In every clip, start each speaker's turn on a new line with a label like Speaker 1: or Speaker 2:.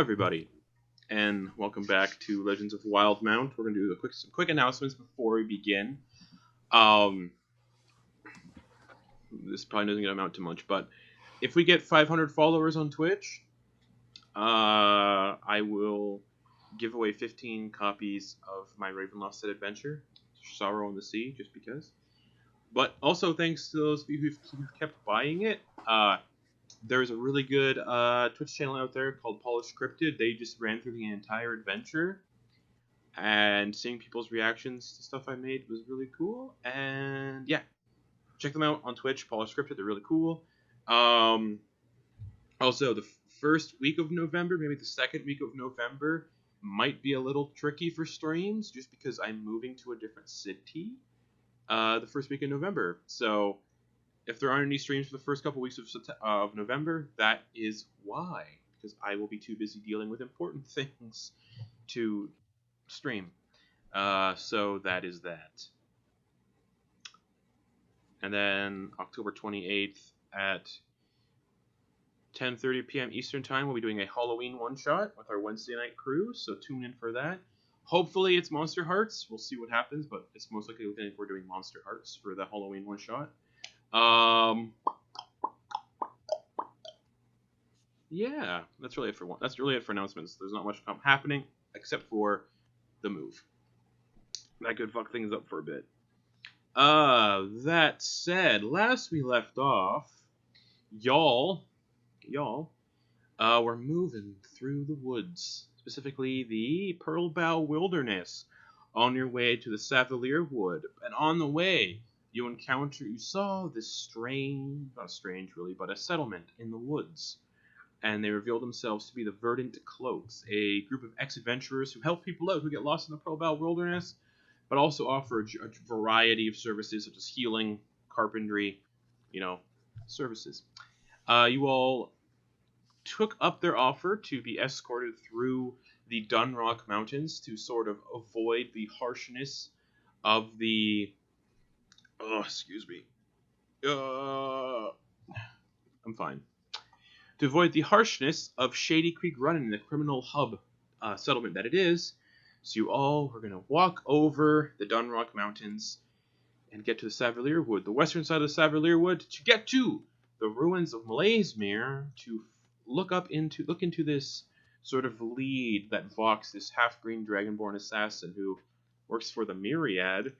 Speaker 1: everybody, and welcome back to Legends of Wildemount. We're going to do some quick announcements before we begin. This probably doesn't amount to much, but if we get 500 followers on Twitch, I will give away 15 copies of my Ravenloft set adventure, Sorrow on the Sea, just because. But also thanks to those of you who've kept buying it. There's a really good Twitch channel out there called Polished Cryptid. They just ran through the entire adventure, and seeing people's reactions to stuff I made was really cool. And yeah, check them out on Twitch, Polished Cryptid. They're really cool. Also, the first week of November, maybe the second week of November, might be a little tricky for streams, just because I'm moving to a different city the first week of November. So if there aren't any streams for the first couple weeks of November, that is why. Because I will be too busy dealing with important things to stream. So that is that. And then October 28th at 10:30 p.m. Eastern Time, we'll be doing a Halloween one-shot with our Wednesday night crew, so tune in for that. Hopefully it's Monster Hearts. We'll see what happens, but it's most likely we're doing Monster Hearts for the Halloween one-shot. Yeah, that's really it for announcements. There's not much happening except for the move. That could fuck things up for a bit. That said, last we left off, y'all, we're moving through the woods, specifically the Pearlbough Wilderness, on your way to the Savalirwood, and on the way, you saw this not strange really, but a settlement in the woods. And they revealed themselves to be the Verdant Cloaks, a group of ex-adventurers who help people out who get lost in the Pearlbough Wilderness, but also offer a variety of services such as healing, carpentry, services. You all took up their offer to be escorted through the Dunrock Mountains to sort of avoid the harshness of the... Oh, excuse me. I'm fine. To avoid the harshness of Shady Creek Run, the criminal hub settlement that it is, so you all are going to walk over the Dunrock Mountains and get to the Savalirwood, the western side of the Savalirwood, to get to the ruins of Mlaismere, to look into this sort of lead that Vox, this half-green dragonborn assassin who works for the Myriad,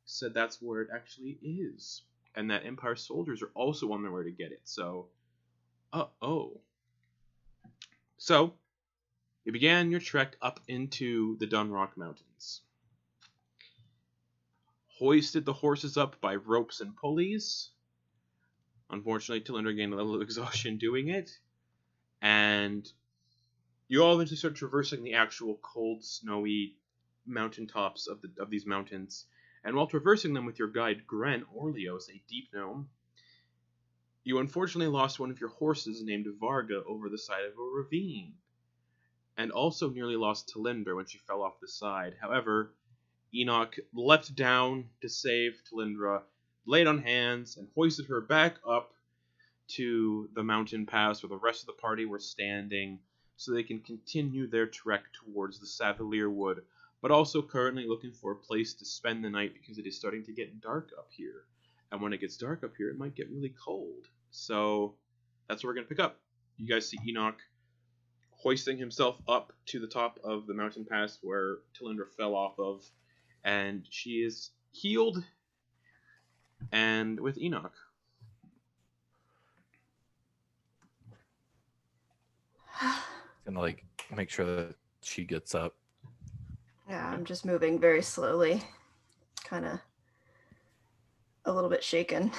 Speaker 1: said that's where it actually is, and that Empire soldiers are also on their way to get it. So, So, you began your trek up into the Dunrock Mountains. Hoisted the horses up by ropes and pulleys. Unfortunately, Talindra gained a level of exhaustion doing it, and you all eventually start traversing the actual cold, snowy mountaintops of these mountains. And while traversing them with your guide Gren Orleos, a deep gnome, you unfortunately lost one of your horses named Varga over the side of a ravine, and also nearly lost Talindra when she fell off the side. However, Enak leapt down to save Talindra, laid on hands, and hoisted her back up to the mountain pass where the rest of the party were standing, so they can continue their trek towards the Savalirwood, but also currently looking for a place to spend the night because it is starting to get dark up here. And when it gets dark up here, it might get really cold. So that's what we're going to pick up. You guys see Enak hoisting himself up to the top of the mountain pass where Talindra fell off of, and she is healed and with Enak.
Speaker 2: Gonna make sure that she gets up.
Speaker 3: Yeah, I'm just moving very slowly, kind of a little bit shaken.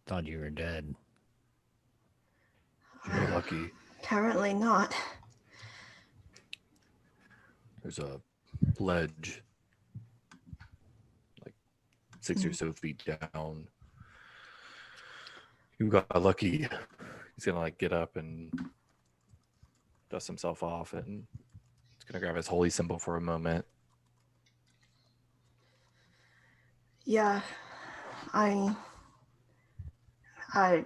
Speaker 4: Thought you were dead.
Speaker 2: You're lucky.
Speaker 3: Apparently not.
Speaker 2: There's a ledge, 6 or so feet down. You got lucky. He's gonna get up and dust himself off, and he's gonna grab his holy symbol for a moment.
Speaker 3: Yeah, I I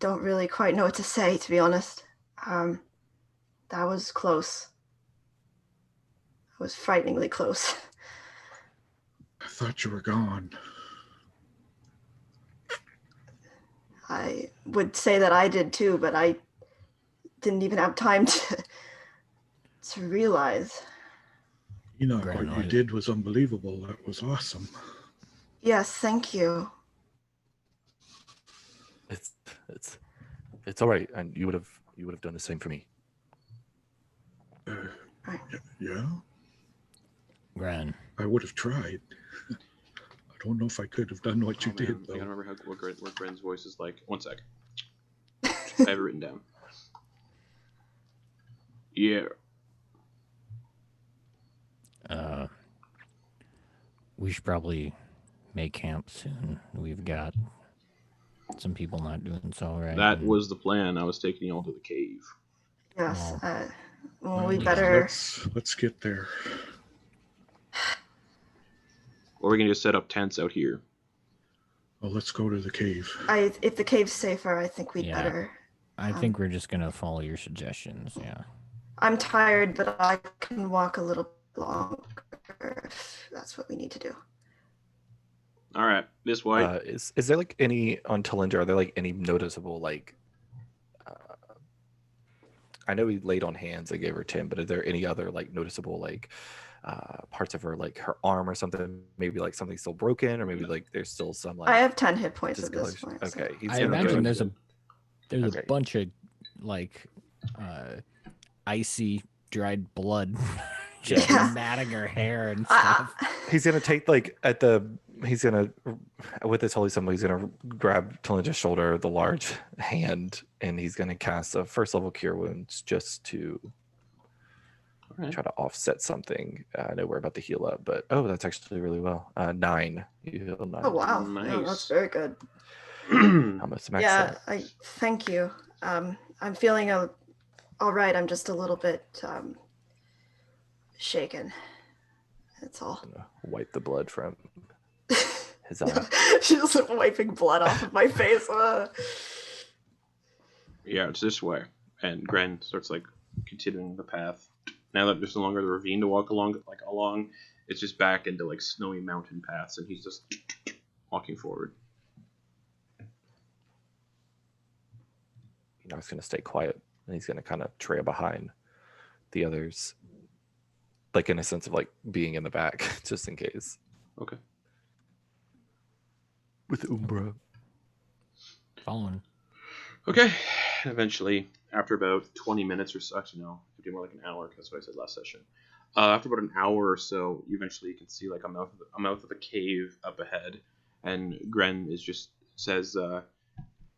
Speaker 3: don't really quite know what to say, to be honest. That was close. It was frighteningly close.
Speaker 5: I thought you were gone.
Speaker 3: I would say that I did too, but I didn't even have time to realize.
Speaker 5: Enak,
Speaker 4: Grand
Speaker 5: what you
Speaker 4: Isle.
Speaker 5: did was unbelievable. That was awesome.
Speaker 3: Yes, thank you.
Speaker 2: It's all right, and you would have done the same for me.
Speaker 3: Right.
Speaker 5: Yeah,
Speaker 4: Gran,
Speaker 5: I would have tried. I don't know if I could have done what you
Speaker 1: Man,
Speaker 5: did,
Speaker 1: I gotta
Speaker 5: though.
Speaker 1: remember what Gren's voice is like. 1 sec. I have it written down. Yeah.
Speaker 4: we should probably make camp soon. We've got some people not doing so right.
Speaker 1: That
Speaker 4: and-
Speaker 1: was the plan. I was taking you all to the cave.
Speaker 3: Yes.
Speaker 4: Well,
Speaker 3: We
Speaker 4: yeah.
Speaker 3: better.
Speaker 5: Let's get there.
Speaker 1: Or we can just set up tents out here.
Speaker 5: Well, let's go to the cave.
Speaker 3: If the cave's safer, I think we'd
Speaker 4: Yeah.
Speaker 3: better.
Speaker 4: I think we're just gonna follow your suggestions. Yeah.
Speaker 3: I'm tired, but I can walk a little longer if that's what we need to do.
Speaker 1: All right, this way.
Speaker 2: Is there like any on Talindra? Are there like any noticeable like? I know we laid on hands. I gave her 10, but are there any other like noticeable like parts of her, like her arm or something? Maybe like something still broken, or maybe like there's still some like.
Speaker 3: I have 10 hit points at
Speaker 2: physical
Speaker 3: this
Speaker 2: issues?
Speaker 3: point. so-
Speaker 2: Okay, he's
Speaker 4: I
Speaker 2: gonna
Speaker 4: imagine
Speaker 2: go-
Speaker 4: there's
Speaker 2: Okay.
Speaker 4: a bunch of like icy dried blood just
Speaker 3: Yeah.
Speaker 4: matting her hair and
Speaker 3: Ah,
Speaker 4: stuff.
Speaker 2: He's gonna take like he's gonna with his holy symbol, he's gonna grab Talindra's shoulder, the large hand, and he's gonna cast a first level cure wounds just to
Speaker 1: All right.
Speaker 2: try to offset something. I know we're about to heal up, but that's actually really well. 9. You heal 9.
Speaker 3: oh wow, no,
Speaker 1: Nice.
Speaker 3: that's very good.
Speaker 2: How much max
Speaker 3: Yeah,
Speaker 2: that?
Speaker 3: thank you. I'm feeling all right. I'm just a little bit shaken. That's all.
Speaker 2: I'm gonna wipe the blood from his eye.
Speaker 3: She's just wiping blood off of my face.
Speaker 1: Yeah, it's this way. And Gren starts like continuing the path. Now that there's no longer the ravine to walk along, it's just back into like snowy mountain paths, and he's just walking forward.
Speaker 2: He's gonna stay quiet, and he's gonna kind of trail behind the others, like in a sense of like being in the back, just in case.
Speaker 1: Okay.
Speaker 2: With Umbra.
Speaker 4: Following.
Speaker 1: Okay. Eventually, after about 20 minutes or so, actually no, it'd be more like an hour. 'Cause that's what I said last session. After about an hour or so, you eventually can see like a mouth of a cave up ahead, and Gren says,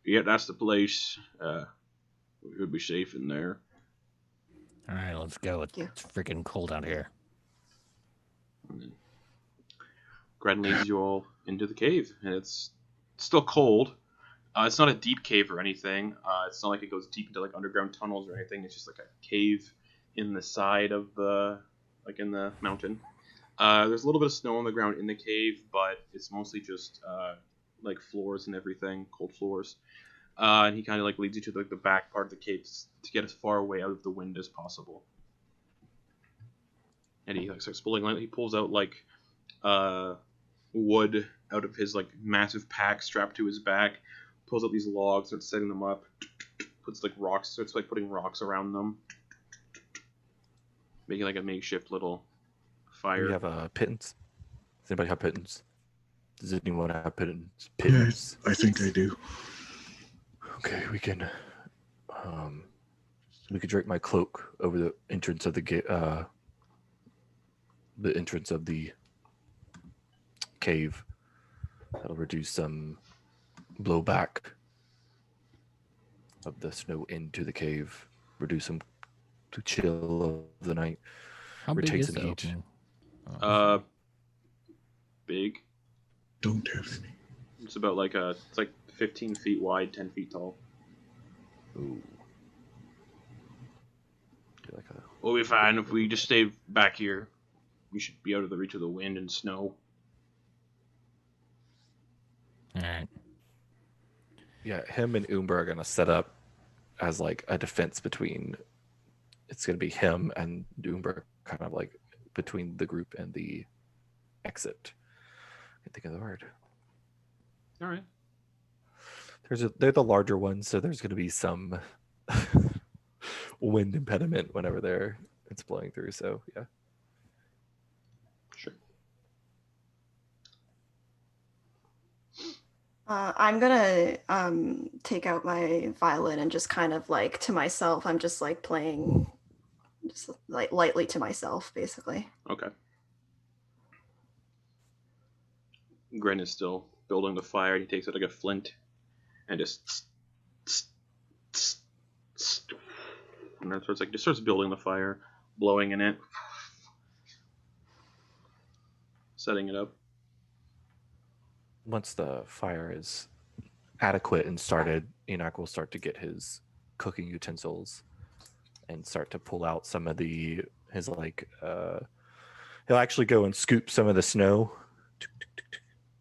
Speaker 1: "Yeah, that's the place. We should be safe in there."
Speaker 4: All right, let's go. It's
Speaker 3: Yeah.
Speaker 4: freaking cold out here.
Speaker 1: And then Gren leads you all into the cave, and it's still cold. It's not a deep cave or anything. It's not like it goes deep into like underground tunnels or anything. It's just like a cave in the side of in the mountain. There's a little bit of snow on the ground in the cave, but it's mostly just like floors and everything, cold floors. And he kind of like leads you to like the back part of the cave to get as far away out of the wind as possible. And he like starts pulling. He pulls out like wood out of his like massive pack strapped to his back. Pulls out these logs, starts setting them up. Puts like rocks, starts like putting rocks around them, making like a makeshift little
Speaker 2: Do
Speaker 1: fire.
Speaker 2: we have pittance? Does anybody have pittance? Does anyone have pittance?
Speaker 5: Yeah,
Speaker 2: Pittance.
Speaker 5: I think I do.
Speaker 2: Okay, we can drape my cloak over the entrance of the entrance of the cave. That'll reduce some blowback of the snow into the cave, reduce some to chill of the night.
Speaker 4: How big
Speaker 2: Retake
Speaker 4: is
Speaker 2: some
Speaker 4: the
Speaker 2: heat.
Speaker 4: opening?
Speaker 1: Big.
Speaker 5: Don't have any.
Speaker 1: It's about like it's like 15 feet wide, 10 feet tall.
Speaker 2: Ooh. Like a
Speaker 1: We'll be fine if we just stay back here. We should be out of the reach of the wind and snow.
Speaker 4: All right.
Speaker 2: Yeah, him and Umber are gonna set up as like a defense between. It's gonna be him and Umber, kind of like between the group and the exit. I can't think of the word.
Speaker 1: All right.
Speaker 2: They're the larger ones, so there's gonna be some wind impediment whenever it's blowing through. So yeah.
Speaker 1: Sure.
Speaker 3: I'm gonna take out my violin and just kind of like to myself. I'm just like playing, just like lightly to myself, basically.
Speaker 1: Okay. Gren is still building the fire. He takes out like a flint and just and then starts building the fire, blowing in it, setting it up.
Speaker 2: Once the fire is adequate and started, Enak will start to get his cooking utensils and start to pull out some of his like he'll actually go and scoop some of the snow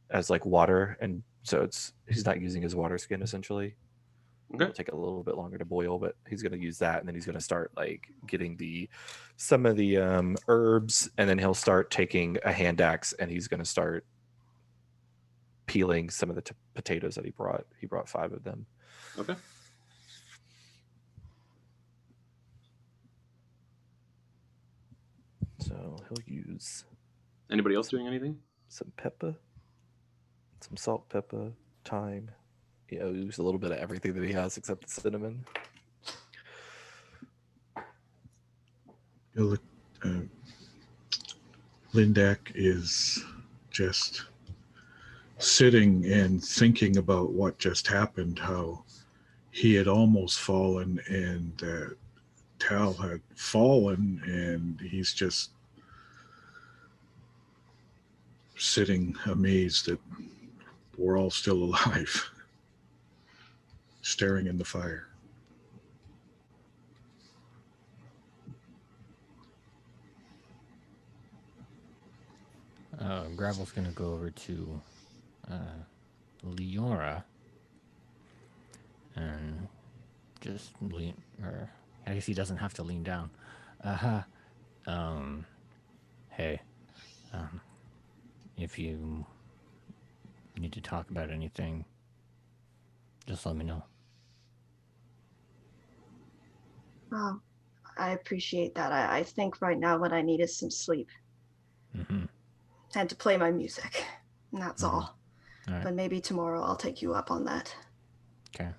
Speaker 2: as like water, and so he's not using his water skin essentially.
Speaker 1: Okay.
Speaker 2: It'll take a little bit longer to boil, but he's going to use that, and then he's going to start like getting some of the herbs, and then he'll start taking a hand axe and he's going to start peeling some of the potatoes that he brought. He brought 5 of them.
Speaker 1: Okay.
Speaker 2: So he'll use
Speaker 1: Anybody else doing anything?
Speaker 2: some pepper, some salt, pepper, thyme. He'll use a little bit of everything that he has except the cinnamon.
Speaker 5: Lindak is just sitting and thinking about what just happened, how he had almost fallen and Tal had fallen, and he's just sitting amazed that we're all still alive, staring in the fire.
Speaker 4: Gravel's gonna go over to Leora and just lean, or I guess he doesn't have to lean down. Hey, if you need to talk about anything, just let me know.
Speaker 3: Oh, I appreciate that. I think right now what I need is some sleep
Speaker 4: Mm-hmm.
Speaker 3: and to play my music, and that's all.
Speaker 4: All right.
Speaker 3: But maybe tomorrow I'll take you up on that.
Speaker 4: Okay.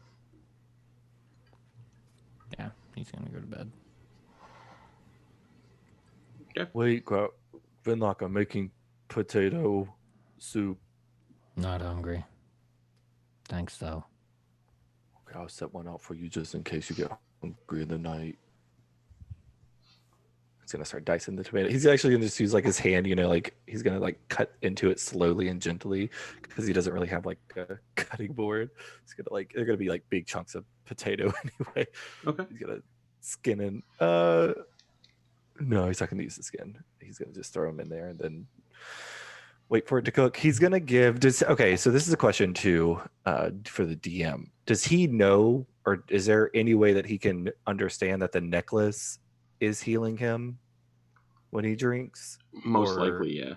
Speaker 4: Yeah, he's gonna go to bed.
Speaker 2: Wait, Vinlock, I'm making potato soup.
Speaker 4: Not hungry. Thanks, though.
Speaker 2: Okay, I'll set one out for you just in case you get hungry in the night. He's gonna start dicing the tomato. He's actually gonna just use like his hand, like he's gonna like cut into it slowly and gently because he doesn't really have like a cutting board. He's gonna they're gonna be like big chunks of potato anyway.
Speaker 1: Okay.
Speaker 2: He's gonna skin in. No, he's not gonna use the skin. He's gonna just throw them in there and then wait for it to cook. He's gonna okay, so this is a question too for the DM. Does he know, or is there any way that he can understand that the necklace is healing him when he drinks?
Speaker 1: Most likely, yeah.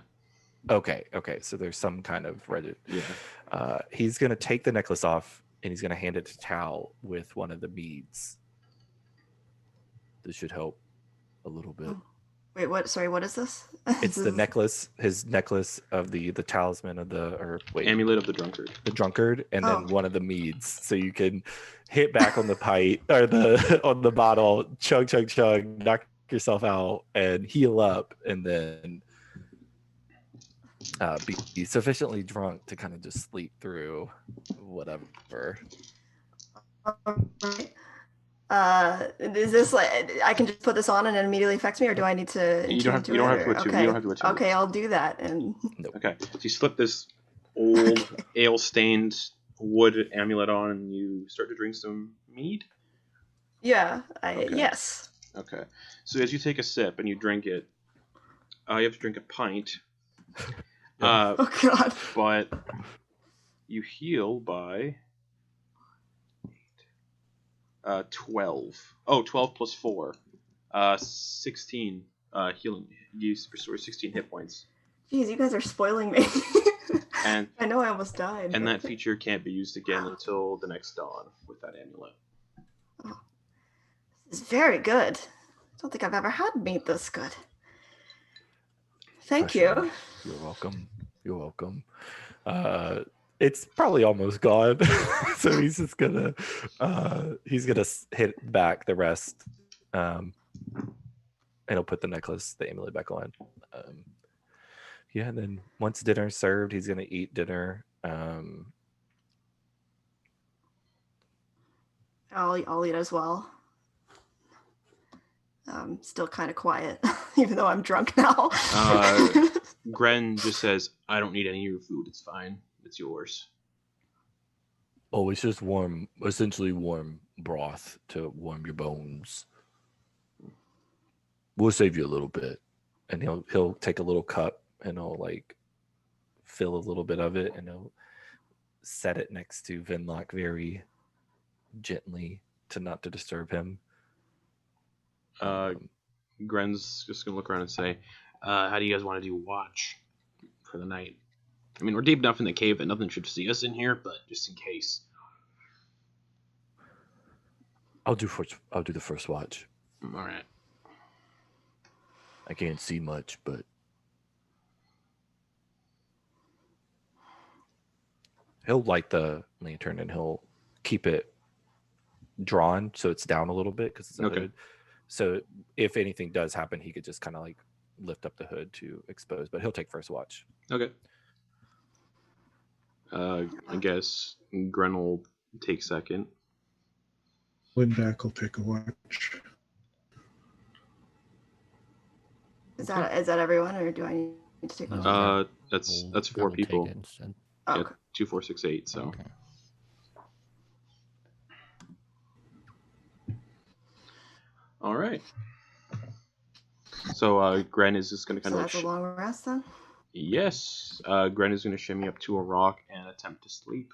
Speaker 2: Okay, so there's some kind of
Speaker 1: Yeah.
Speaker 2: He's gonna take the necklace off and he's gonna hand it to Tal with one of the meads. This should help a little bit.
Speaker 3: Oh. Wait, what? Sorry, what is this?
Speaker 2: It's the necklace, his necklace of the talisman of
Speaker 1: Amulet of the Drunkard.
Speaker 2: The drunkard, and then one of the meads, so you can hit back on the pipe or on the bottle, chug, knock yourself out, and heal up, and then be sufficiently drunk to kind of just sleep through whatever.
Speaker 3: Is this like I can just put this on and it immediately affects me, or do I need to?
Speaker 1: You don't have to attune.
Speaker 3: Okay, I'll do that. And
Speaker 2: Nope.
Speaker 1: Okay, so you slip this old ale-stained wood amulet on, and you start to drink some mead.
Speaker 3: Yeah,
Speaker 1: Okay.
Speaker 3: Yes.
Speaker 1: Okay, so as you take a sip and you drink it, you have to drink a pint.
Speaker 3: Oh God.
Speaker 1: But you heal by 12. Oh, 12 plus 4. 16 healing. You restore 16 hit points.
Speaker 3: Jeez, you guys are spoiling me.
Speaker 1: And
Speaker 3: I know I almost died.
Speaker 1: and
Speaker 3: but-
Speaker 1: that feature can't be used again until the next dawn with that amulet.
Speaker 3: This is very good. I don't think I've ever had meat this good. Thank
Speaker 2: Pressure.
Speaker 3: you.
Speaker 2: You're welcome. You're welcome. It's probably almost gone, so he's just gonna hit back the rest, and he'll put the necklace, the amulet, back on. Yeah, and then once dinner's served, he's gonna eat dinner.
Speaker 3: I'll eat as well. Still kind of quiet, even though I'm drunk now.
Speaker 1: Gren just says, "I don't need any of your food. It's fine. It's yours."
Speaker 2: Oh, it's just warm, essentially warm broth to warm your bones. We'll save you a little bit, and he'll take a little cup and he'll like fill a little bit of it, and he'll set it next to Vinlock very gently not to disturb him.
Speaker 1: Gren's just gonna look around and say, "How do you guys want to do watch for the night? I mean, we're deep enough in the cave that nothing should see us in here, but just in case."
Speaker 2: I'll do the first watch.
Speaker 1: All right.
Speaker 2: I can't see much, but he'll light the lantern and he'll keep it drawn so it's down a little bit because it's a
Speaker 1: Okay.
Speaker 2: hood. So if anything does happen, he could just kind of like lift up the hood to expose. But he'll take first watch.
Speaker 1: Okay. I guess Gren will take second.
Speaker 5: Lindak will take a watch.
Speaker 3: Is that everyone, or do I need to take one?
Speaker 4: No.
Speaker 1: That's
Speaker 4: We'll
Speaker 1: 4
Speaker 4: take
Speaker 1: people.
Speaker 4: it instead.
Speaker 3: Oh,
Speaker 1: Yeah,
Speaker 3: okay.
Speaker 1: 2, 4, 6, 8. So.
Speaker 4: Okay.
Speaker 1: All right. So Gren is just gonna kind
Speaker 3: So
Speaker 1: of
Speaker 3: that's a long rest then.
Speaker 1: yes. Gren is gonna shimmy up to a rock and attempt to sleep.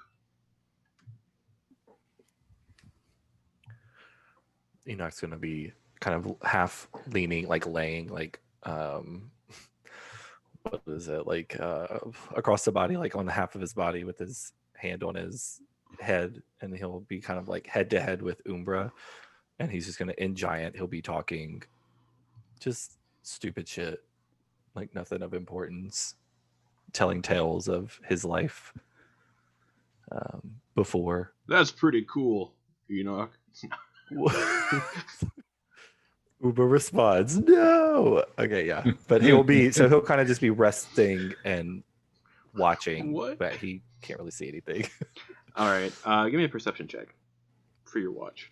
Speaker 2: Enok's gonna be kind of half leaning, like laying, like what is it, like across the body, like on the half of his body with his hand on his head, and he'll be kind of like head to head with Umbra, and he's just gonna in giant. He'll be talking just stupid shit, like nothing of importance, telling tales of his life before.
Speaker 1: That's pretty cool, Enoch.
Speaker 2: Uber responds, "No." Okay, yeah, but he'll kind of just be resting and watching,
Speaker 1: What?
Speaker 2: but he can't really see anything.
Speaker 1: All right. Give me a perception check for your watch.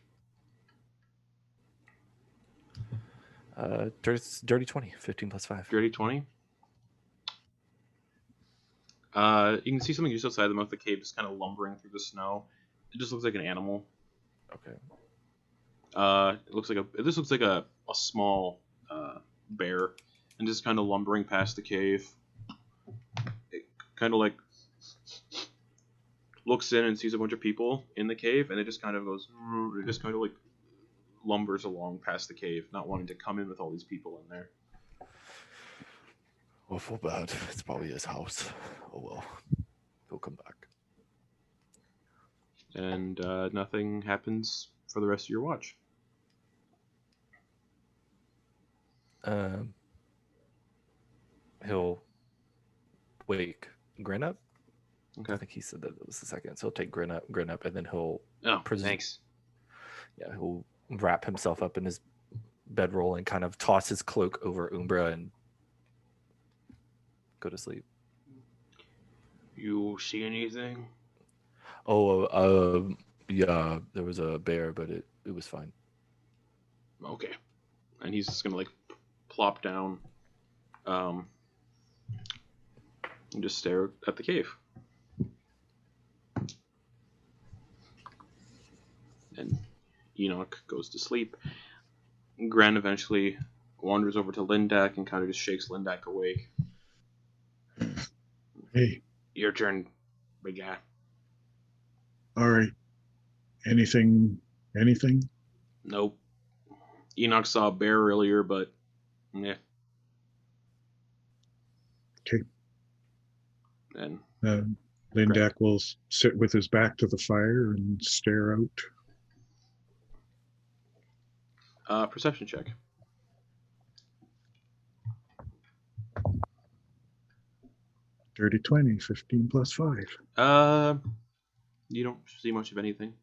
Speaker 2: Dirty 20, 15 plus 5.
Speaker 1: Dirty 20. You can see something just outside the mouth of the cave, just kind of lumbering through the snow. It just looks like an animal.
Speaker 2: Okay.
Speaker 1: This looks like a small bear, and just kind of lumbering past the cave. It kind of like looks in and sees a bunch of people in the cave, and it just kind of goes. It just kind of like lumbers along past the cave, not wanting to come in with all these people in there.
Speaker 2: Well, feel bad. It's probably his house. Oh well. He'll come back.
Speaker 1: And nothing happens for the rest of your watch.
Speaker 2: He'll wake Grin up.
Speaker 1: Okay.
Speaker 2: I think he said that it was the second. So he'll take Grin up, and then he'll
Speaker 1: Oh, thanks.
Speaker 2: he'll wrap himself up in his bedroll and kind of toss his cloak over Umbra and go to sleep.
Speaker 1: You see anything?
Speaker 2: Oh, yeah, there was a bear, but it was fine.
Speaker 1: Okay. And he's just gonna like plop down, and just stare at the cave. And Enoch goes to sleep. Gren eventually wanders over to Lindak and kind of just shakes Lindak awake.
Speaker 5: Hey,
Speaker 1: Your turn, big guy.
Speaker 5: all right. Anything Anything?
Speaker 1: Nope. Enak saw a bear earlier, but yeah.
Speaker 5: Okay.
Speaker 1: And
Speaker 5: Lindak will sit with his back to the fire and stare out.
Speaker 1: Perception check.
Speaker 5: Dirty 20, 15 plus 5.
Speaker 1: You don't see much of anything.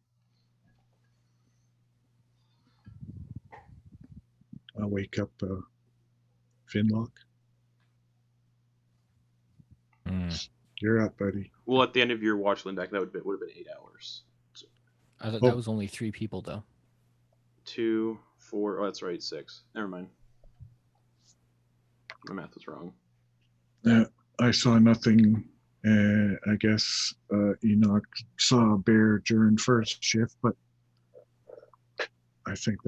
Speaker 5: I'll wake up Finlock. You're up, buddy.
Speaker 1: Well, at the end of your watch, Lindak, that would have been 8 hours. So,
Speaker 4: I thought that was only 3 people, though.
Speaker 1: 2, 4. Oh, that's right, 6. Never mind. My math was wrong.
Speaker 5: I saw nothing. I guess Enoch saw a bear during first shift, but I think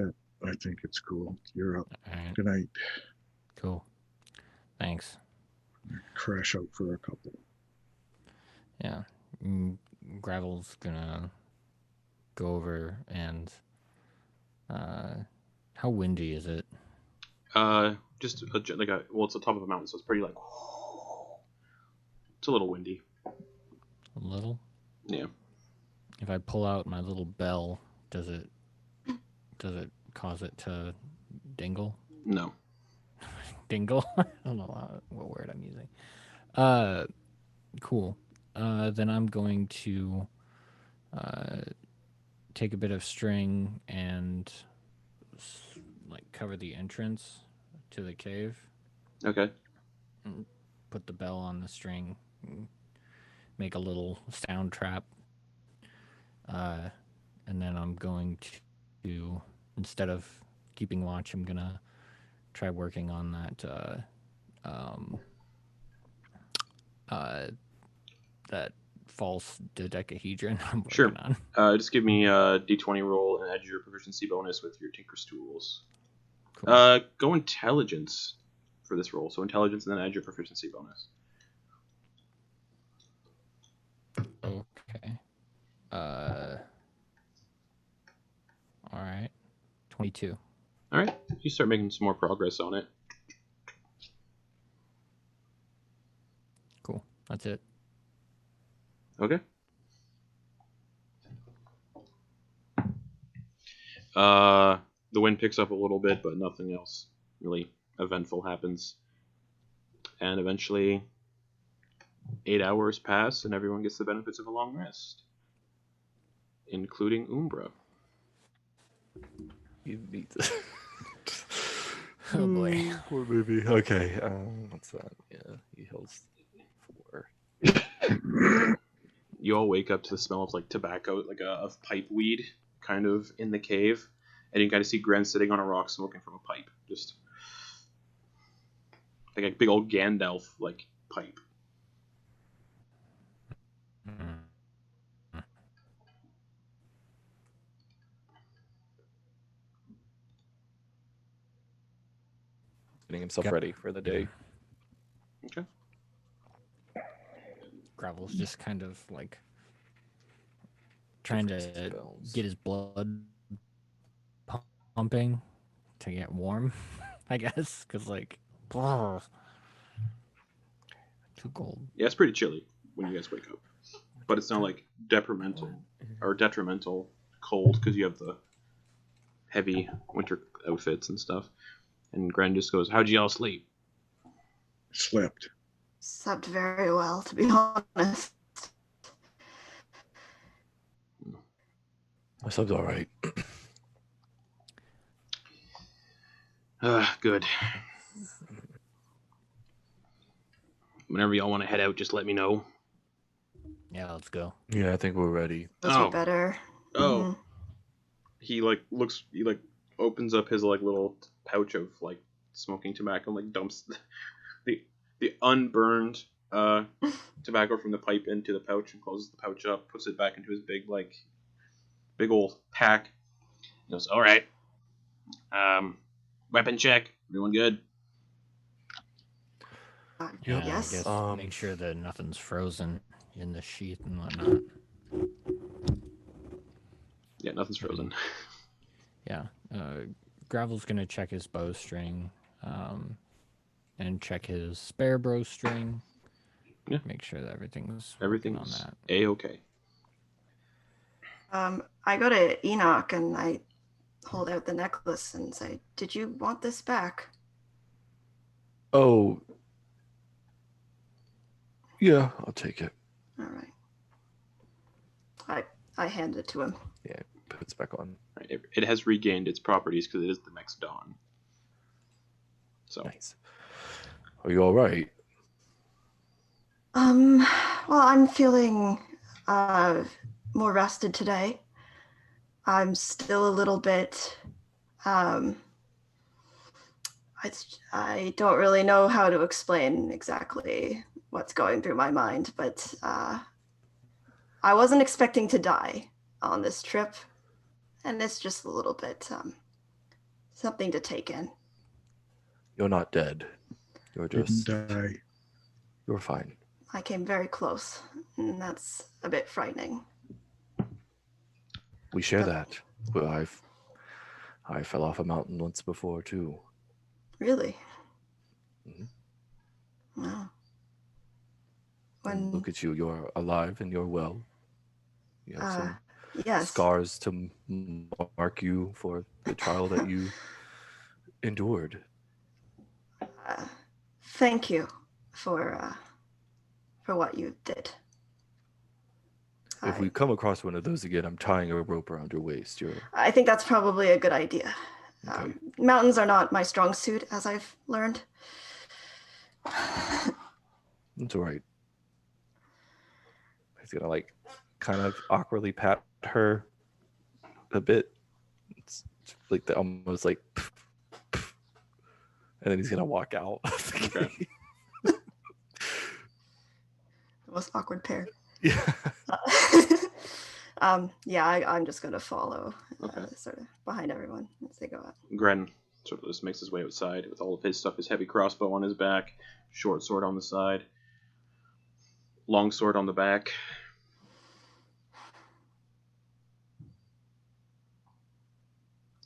Speaker 5: it's cool. You're up.
Speaker 4: All right.
Speaker 5: Good night.
Speaker 4: Cool. Thanks.
Speaker 5: Crash out for a couple.
Speaker 4: Yeah. Gravel's gonna go over and how windy is it?
Speaker 1: Just it's the top of a mountain, so it's pretty like it's a little windy.
Speaker 4: A little?
Speaker 1: Yeah.
Speaker 4: If I pull out my little bell, does it cause it to dingle?
Speaker 1: No.
Speaker 4: Dingle? I don't know what word I'm using. Cool. Then I'm going to take a bit of string and cover the entrance to the cave.
Speaker 1: Okay.
Speaker 4: And put the bell on the string. Make a little sound trap. And then I'm going to, instead of keeping watch, I'm gonna try working on that false dodecahedron I'm working on.
Speaker 1: Just give me a d20 roll and add your proficiency bonus with your Tinker's Tools.
Speaker 4: Cool.
Speaker 1: Go intelligence for this roll. So intelligence and then add your proficiency bonus.
Speaker 4: Okay. All right. 22.
Speaker 1: All right. You start making some more progress on it.
Speaker 4: Cool. That's it.
Speaker 1: Okay. The wind picks up a little bit, but nothing else really eventful happens. And eventually, 8 hours pass, and everyone gets the benefits of a long rest, including Umbra.
Speaker 2: He needs
Speaker 4: Oh boy.
Speaker 2: Poor baby. Okay. What's that? Yeah, he heals 4.
Speaker 1: You all wake up to the smell of tobacco, of pipe weed, kind of in the cave, and you kind of see Gren sitting on a rock smoking from a pipe, just like a big old Gandalf pipe.
Speaker 2: Getting himself
Speaker 4: Yep.
Speaker 2: ready for the day.
Speaker 1: Okay.
Speaker 4: Gravel's just kind of trying to
Speaker 2: Spells.
Speaker 4: get his blood pumping to get warm, I guess, because too cold.
Speaker 1: Yeah, it's pretty chilly when you guys wake up, but it's not detrimental cold because you have the heavy winter outfits and stuff. And Gren just goes, "How'd you all sleep?"
Speaker 5: Slept.
Speaker 3: Slept very well, to be honest.
Speaker 2: My sub's all right.
Speaker 1: Good. Whenever y'all want to head out, just let me know.
Speaker 4: Yeah, let's go.
Speaker 2: Yeah, I think we're ready.
Speaker 3: Those
Speaker 1: Oh.
Speaker 3: are better.
Speaker 1: Oh. He looks. He opens up his little pouch of smoking tobacco, and dumps the unburned tobacco from the pipe into the pouch and closes the pouch up, puts it back into his big old pack. He goes, "All right. Weapon check. Everyone good?"
Speaker 4: Yeah,
Speaker 3: Yes.
Speaker 4: I guess make sure that nothing's frozen in the sheath and whatnot.
Speaker 1: Yeah, nothing's frozen.
Speaker 4: Yeah. Gravel's gonna check his bowstring, and check his spare bowstring.
Speaker 1: Yeah.
Speaker 4: Make sure that everything's working on
Speaker 1: Everything's
Speaker 4: that.
Speaker 1: A-okay.
Speaker 3: I go to Enoch and I hold out the necklace and say, "Did you want this back?"
Speaker 2: Oh, yeah, I'll take it.
Speaker 3: All right. I hand it to him.
Speaker 2: Yeah, puts it back on.
Speaker 1: Right. It has regained its properties because it is the next dawn. So
Speaker 2: Nice. Are you all right?
Speaker 3: Well, I'm feeling more rested today. I'm still a little bit. I don't really know how to explain exactly what's going through my mind, but I wasn't expecting to die on this trip, and it's just a little bit something to take in.
Speaker 2: You're not dead. You're just.
Speaker 5: Didn't die.
Speaker 2: You're fine.
Speaker 3: I came very close, and that's a bit frightening.
Speaker 2: We share that. Well, I fell off a mountain once before too.
Speaker 3: Really?
Speaker 2: Mhm.
Speaker 3: Wow.
Speaker 2: And look at you. You're alive and you're well. You have some
Speaker 3: yes.
Speaker 2: scars to mark you for the trial that you endured.
Speaker 3: Thank you for what you did.
Speaker 2: If we come across one of those again, I'm tying a rope around your waist.
Speaker 3: I think that's probably a good idea.
Speaker 2: Okay.
Speaker 3: Mountains are not my strong suit, as I've learned.
Speaker 2: It's all right. He's gonna like kind of awkwardly pat her a bit. It's like the almost like, and then he's gonna walk out.
Speaker 1: Okay.
Speaker 3: The most awkward pair.
Speaker 2: Yeah.
Speaker 3: I'm just gonna follow,
Speaker 1: Okay.
Speaker 3: sort of behind everyone as they go out.
Speaker 1: Gren sort of just makes his way outside with all of his stuff, his heavy crossbow on his back, short sword on the side, long sword on the back.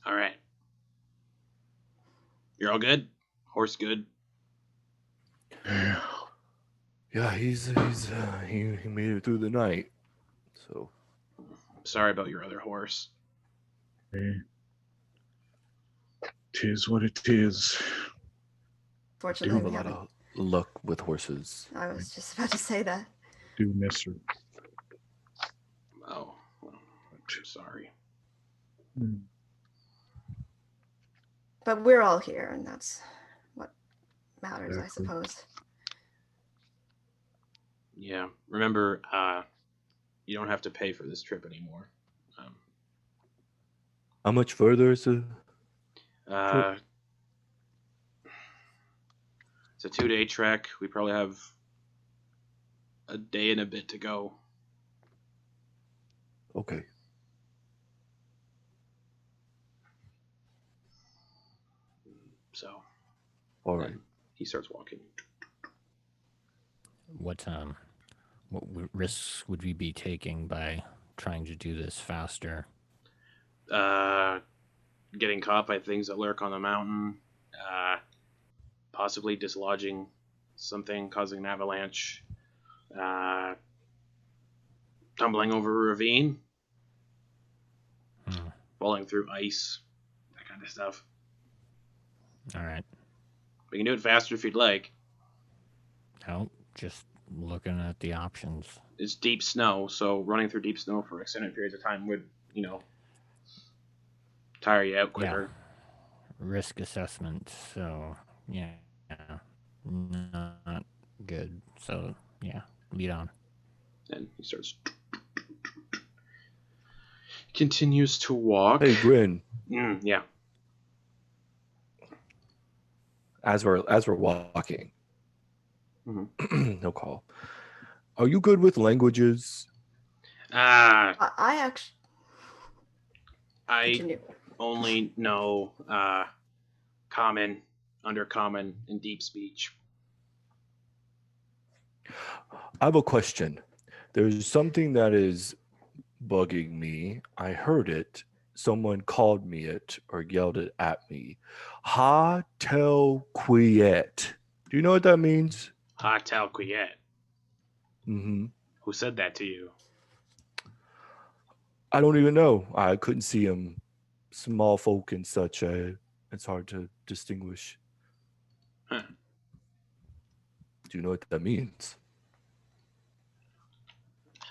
Speaker 1: All right. You're all good? Horse good?
Speaker 5: Yeah.
Speaker 2: Yeah, he made it through the night. So
Speaker 1: Sorry about your other horse.
Speaker 5: Tis what it is.
Speaker 2: I
Speaker 3: Fortunately,
Speaker 2: have a
Speaker 3: we
Speaker 2: lot
Speaker 3: haven't.
Speaker 2: of luck with horses.
Speaker 3: I was just about to say that.
Speaker 5: Do miss her.
Speaker 1: Oh, well, I'm sorry.
Speaker 5: Hmm.
Speaker 3: But we're all here, and that's what matters, I
Speaker 5: Exactly.
Speaker 3: suppose.
Speaker 1: Yeah. Remember, you don't have to pay for this trip anymore.
Speaker 2: How much further is it?
Speaker 1: It's a 2-day trek. We probably have a day and a bit to go.
Speaker 2: Okay.
Speaker 1: So,
Speaker 2: All right.
Speaker 1: he starts walking.
Speaker 4: What risks would we be taking by trying to do this faster?
Speaker 1: Getting caught by things that lurk on the mountain. Possibly dislodging something, causing an avalanche. Tumbling over a ravine. Falling through ice. That kind of stuff.
Speaker 4: All right.
Speaker 1: We can do it faster if you'd like.
Speaker 4: No, just looking at the options.
Speaker 1: It's deep snow, so running through deep snow for extended periods of time would, tire you out quicker.
Speaker 4: Risk assessment. So, yeah. Not good. So, yeah, lead on.
Speaker 1: And he continues to walk.
Speaker 2: Hey, Grin.
Speaker 1: Yeah.
Speaker 2: As we're walking, no call. Are you good with languages?
Speaker 3: I actually.
Speaker 1: I
Speaker 3: Continue.
Speaker 1: only know common, undercommon, and deep speech.
Speaker 2: I have a question. There's something that is bugging me. I heard it someone called me it or yelled it at me. Ha tel quiet. Do you know what that means?
Speaker 1: Hotel Quiet.
Speaker 2: Mm-hmm.
Speaker 1: Who said that to you?
Speaker 2: I don't even know. I couldn't see him. Small folk and such. It's hard to distinguish.
Speaker 1: Huh.
Speaker 2: Do you know what that means?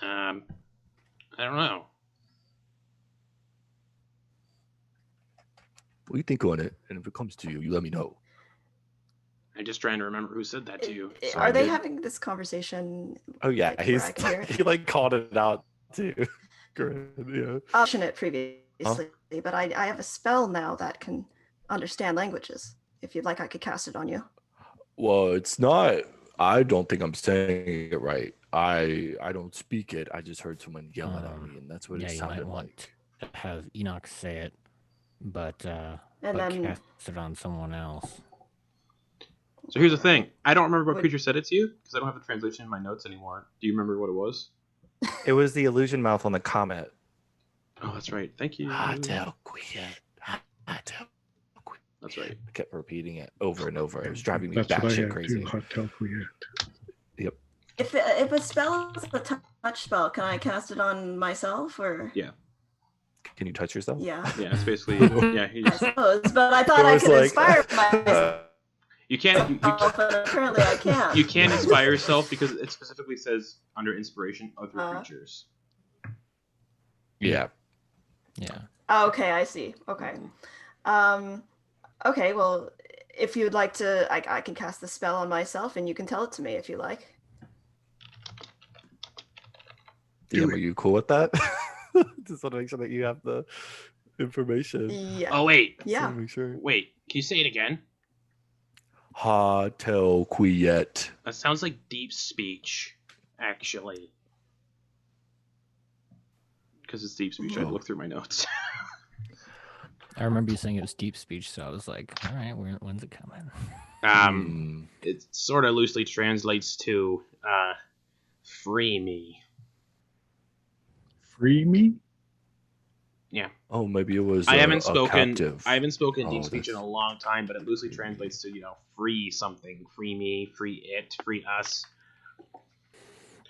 Speaker 1: I don't know.
Speaker 2: What do you think on it? And if it comes to you, you let me know.
Speaker 1: I'm just trying to remember who said that to you. So
Speaker 3: Are
Speaker 1: I
Speaker 3: they
Speaker 1: did.
Speaker 3: having this conversation?
Speaker 2: Oh yeah,
Speaker 3: like, where I can hear it?
Speaker 2: he like called it out too. Yeah.
Speaker 3: Option it previously, but I have a spell now that can understand languages. If you'd like, I could cast it on you.
Speaker 2: Well, it's not. I don't think I'm saying it right. I don't speak it. I just heard someone yell it at me, and that's what
Speaker 4: Yeah,
Speaker 2: it
Speaker 4: you might
Speaker 2: sounded
Speaker 4: want
Speaker 2: like.
Speaker 4: to have Enoch say it, but
Speaker 3: And then
Speaker 4: cast it on someone else.
Speaker 1: So here's the thing. I don't remember what
Speaker 3: Would-
Speaker 1: creature said it to you because I don't have the translation in my notes anymore. Do you remember what it was?
Speaker 2: It was the illusion mouth on the comet.
Speaker 1: Oh, that's right. Thank you.
Speaker 2: Hotel quiet. Hotel quiet.
Speaker 1: That's right.
Speaker 2: I kept repeating it over and over. It was driving me
Speaker 5: That's what I
Speaker 2: batshit
Speaker 5: had
Speaker 2: crazy.
Speaker 5: too. Hotel Quiet.
Speaker 3: if a spell is a touch spell, can I cast it on myself or?
Speaker 1: Yeah.
Speaker 2: Can you touch yourself?
Speaker 3: Yeah.
Speaker 1: Yeah, it's basically yeah. You,
Speaker 3: I
Speaker 1: just,
Speaker 3: suppose, but I thought I
Speaker 2: was
Speaker 3: could
Speaker 2: like,
Speaker 3: inspire myself,
Speaker 1: you can't.
Speaker 3: but apparently I can't.
Speaker 1: You can't inspire yourself because it specifically says under inspiration other creatures.
Speaker 2: Yeah.
Speaker 4: Yeah.
Speaker 3: Oh, okay, I see. Okay. Okay, well, if you'd like to, I can cast the spell on myself and you can tell it to me if you like.
Speaker 2: DM, are you cool with that? Just want to make sure that you have the information.
Speaker 3: Yeah.
Speaker 1: Oh wait,
Speaker 3: Yeah.
Speaker 2: Make sure.
Speaker 1: wait. Can you say it again?
Speaker 2: Hotel quiet.
Speaker 1: That sounds like deep speech, actually. Because it's deep speech, I had to look through my notes.
Speaker 4: I remember you saying it was deep speech, so I was like, all right, when's it coming?
Speaker 1: It sort of loosely translates to free me.
Speaker 5: Free me?
Speaker 2: Oh, maybe it was.
Speaker 1: I haven't
Speaker 2: a
Speaker 1: spoken
Speaker 2: captive.
Speaker 1: deep speech in a long time, but it loosely translates to, free something, free me, free it, free us.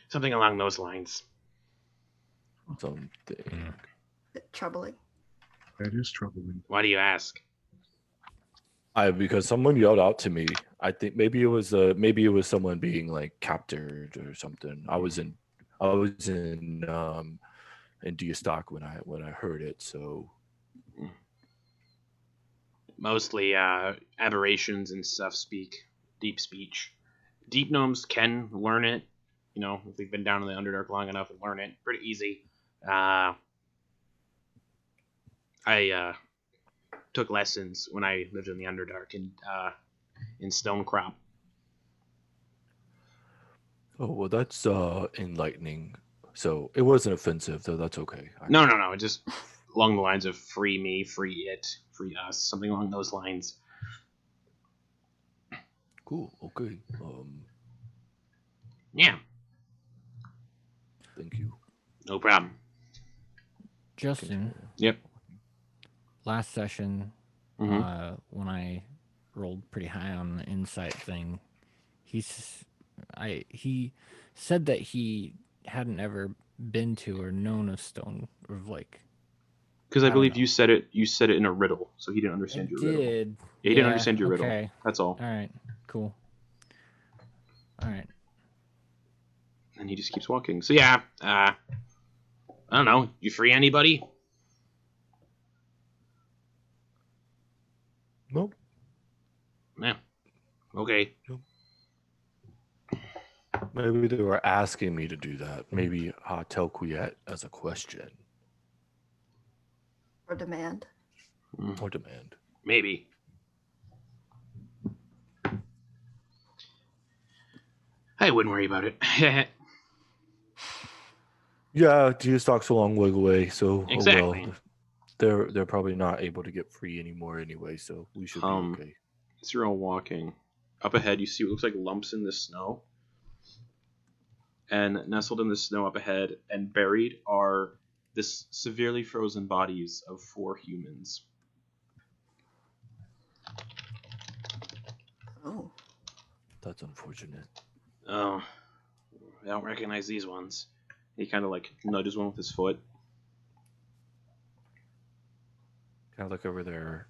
Speaker 1: Something along those lines.
Speaker 2: Something.
Speaker 3: Bit troubling.
Speaker 5: That is troubling.
Speaker 1: Why do you ask?
Speaker 2: Because someone yelled out to me. I think maybe it was someone being like captured or something. I was in Diastock when I heard it. So
Speaker 1: Mostly aberrations and stuff speak deep speech. Deep gnomes can learn it. If they've been down in the Underdark long enough and learn it, pretty easy. I took lessons when I lived in the Underdark in Stonecrop.
Speaker 2: oh well, that's enlightening. So it wasn't offensive, though. That's okay.
Speaker 1: No. Just along the lines of free me, free it, free us, something along those lines.
Speaker 2: Cool. Okay.
Speaker 1: Yeah,
Speaker 2: Thank you.
Speaker 1: no problem.
Speaker 4: Justin,
Speaker 1: Yep.
Speaker 4: last session,
Speaker 1: Mhm.
Speaker 4: when I rolled pretty high on the insight thing, he said that he hadn't ever been to or known a stone or like.
Speaker 1: Because I
Speaker 4: don't
Speaker 1: believe
Speaker 4: know.
Speaker 1: you said it in a riddle, so he didn't understand your riddle.
Speaker 4: Did.
Speaker 1: Yeah, he didn't understand your riddle.
Speaker 4: Okay.
Speaker 1: That's all.
Speaker 4: All right. Cool. All right.
Speaker 1: And he just keeps walking. So yeah, I don't know. You free anybody?
Speaker 2: Nope.
Speaker 1: Yeah. Okay.
Speaker 2: Maybe they were asking me to do that. Maybe Hotel Quiet as a question
Speaker 3: Or demand.
Speaker 2: or demand.
Speaker 1: Maybe. I wouldn't worry about it.
Speaker 2: Yeah, Diastock's a long way away, so
Speaker 1: Exactly.
Speaker 2: oh well. They're probably not able to get free anymore anyway, so we should be okay.
Speaker 1: As you're all walking, up ahead you see what looks like lumps in the snow. And nestled in the snow up ahead and buried are this severely frozen bodies of 4 humans.
Speaker 3: Oh.
Speaker 2: That's unfortunate.
Speaker 1: Oh, I don't recognize these ones. He kind of like nudges one with his foot.
Speaker 2: Can I look over their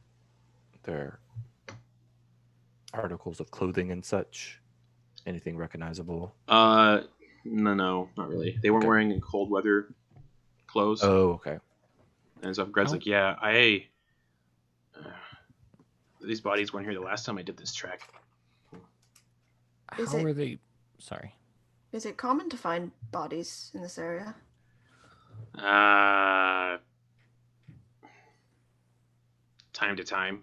Speaker 2: articles of clothing and such? Anything recognizable?
Speaker 1: No, not really. They weren't
Speaker 2: Okay.
Speaker 1: wearing cold weather clothes.
Speaker 2: Oh, okay.
Speaker 1: And so Greg's
Speaker 4: How-
Speaker 1: like, yeah, these bodies weren't here the last time I did this trek.
Speaker 3: Is
Speaker 4: How
Speaker 3: it-
Speaker 4: are they? Sorry.
Speaker 3: Is it common to find bodies in this area?
Speaker 1: Time to time.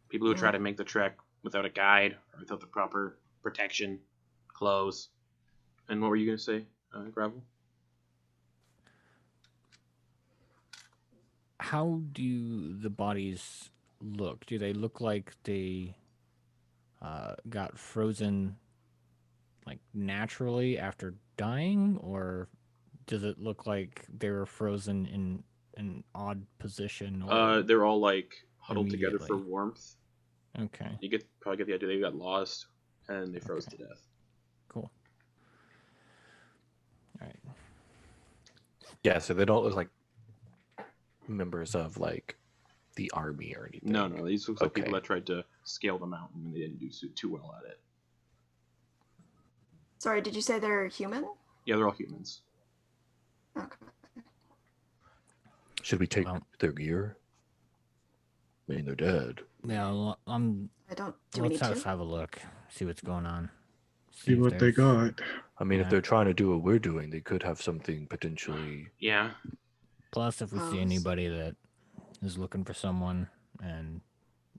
Speaker 1: People who try to make the trek without a guide or without the proper protection, clothes. And what were you going to say, Gravel?
Speaker 4: How do the bodies look? Do they look like they got frozen like naturally after dying, or does it look like they were frozen in an odd position? Or
Speaker 1: They're all like huddled together for
Speaker 4: Immediately.
Speaker 1: warmth.
Speaker 4: okay,
Speaker 1: You probably get the idea they got lost and they froze to death.
Speaker 4: cool. All right.
Speaker 2: Yeah, so they don't look like members of like the army or anything.
Speaker 1: No, these look like people
Speaker 2: Okay.
Speaker 1: that tried to scale the mountain and they didn't do too well at it.
Speaker 3: Sorry, did you say they're human?
Speaker 1: Yeah, they're all humans.
Speaker 3: Okay.
Speaker 2: Should we take
Speaker 4: Well-
Speaker 2: their gear? I mean, they're dead.
Speaker 4: Yeah, well,
Speaker 3: I don't. Do we
Speaker 4: let's
Speaker 3: need to?
Speaker 4: have a look, see what's going on.
Speaker 5: See
Speaker 4: if
Speaker 5: what they
Speaker 4: there's-
Speaker 5: got.
Speaker 2: I mean,
Speaker 4: Yeah.
Speaker 2: if they're trying to do what we're doing, they could have something potentially.
Speaker 1: Yeah.
Speaker 4: Plus, if we see
Speaker 3: Oh,
Speaker 4: anybody that is looking for someone and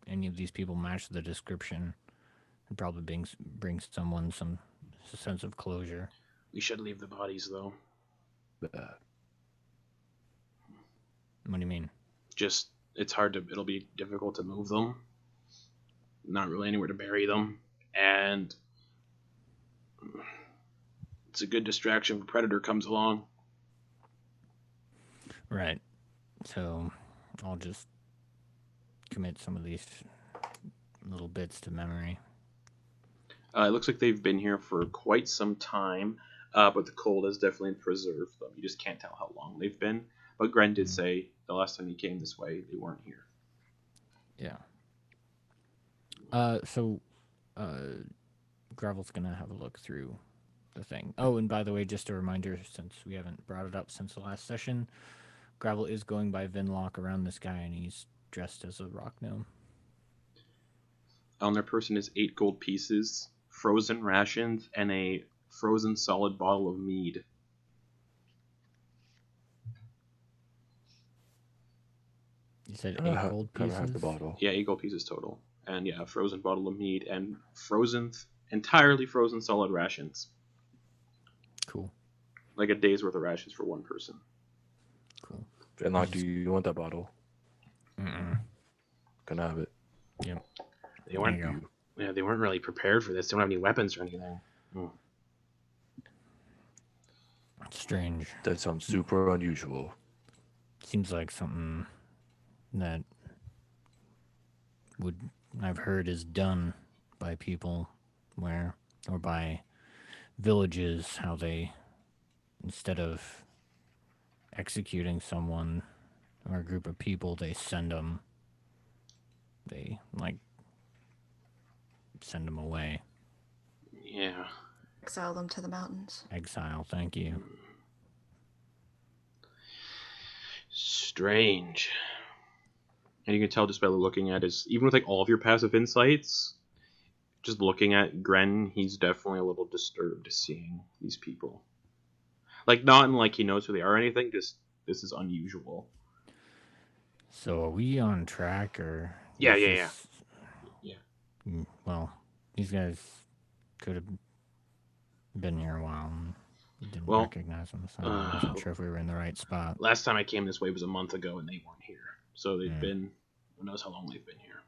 Speaker 4: any of these people match the description, it probably brings someone some sense of closure.
Speaker 1: We should leave the bodies though.
Speaker 4: What do you mean?
Speaker 1: Just it'll be difficult to move them. Not really anywhere to bury them. And it's a good distraction if a predator comes along.
Speaker 4: Right. So I'll just commit some of these little bits to memory.
Speaker 1: It looks like they've been here for quite some time, but the cold has definitely preserved them. You just can't tell how long they've been. But Gren did say the last time he came this way, they weren't here.
Speaker 4: Yeah. Gravel's gonna have a look through the thing. Oh, and by the way, just a reminder, since we haven't brought it up since the last session, Gravel is going by Vinlock around this guy, and he's dressed as a rock gnome.
Speaker 1: On their person is 8 gold pieces, frozen rations, and a frozen solid bottle of mead.
Speaker 4: You said
Speaker 2: I
Speaker 4: 8 gold
Speaker 2: have
Speaker 4: pieces?
Speaker 2: the bottle.
Speaker 1: Yeah, 8 gold pieces total. And yeah, a frozen bottle of mead and entirely frozen solid rations.
Speaker 4: Cool.
Speaker 1: Like a day's worth of rations for one person.
Speaker 4: Cool.
Speaker 2: And like, do you want that bottle?
Speaker 4: Mm-mm.
Speaker 2: Can I have it?
Speaker 1: They weren't.
Speaker 4: There you go.
Speaker 1: Yeah, they weren't really prepared for this. They don't have any weapons or anything.
Speaker 4: Strange.
Speaker 2: That sounds super unusual.
Speaker 4: Seems like something that I've heard is done by people or by villages, how they, instead of executing someone or a group of people, they send them away.
Speaker 1: Yeah.
Speaker 3: Exile them to the mountains.
Speaker 4: Exile, thank you.
Speaker 1: Strange. And you can tell just by looking at even with like all of your passive insights, just looking at Gren, he's definitely a little disturbed seeing these people. Like, not in like he knows who they are or anything, just this is unusual.
Speaker 4: So are we on track, or
Speaker 1: Yeah,
Speaker 4: is
Speaker 1: yeah,
Speaker 4: this-
Speaker 1: yeah.
Speaker 4: Well, these guys could have been here a while and didn't
Speaker 1: Well,
Speaker 4: recognize them, so I wasn't sure if we were in the right spot.
Speaker 1: Last time I came this way was a month ago and they weren't here. So they've
Speaker 4: Hmm.
Speaker 1: been, who knows how long they've been here.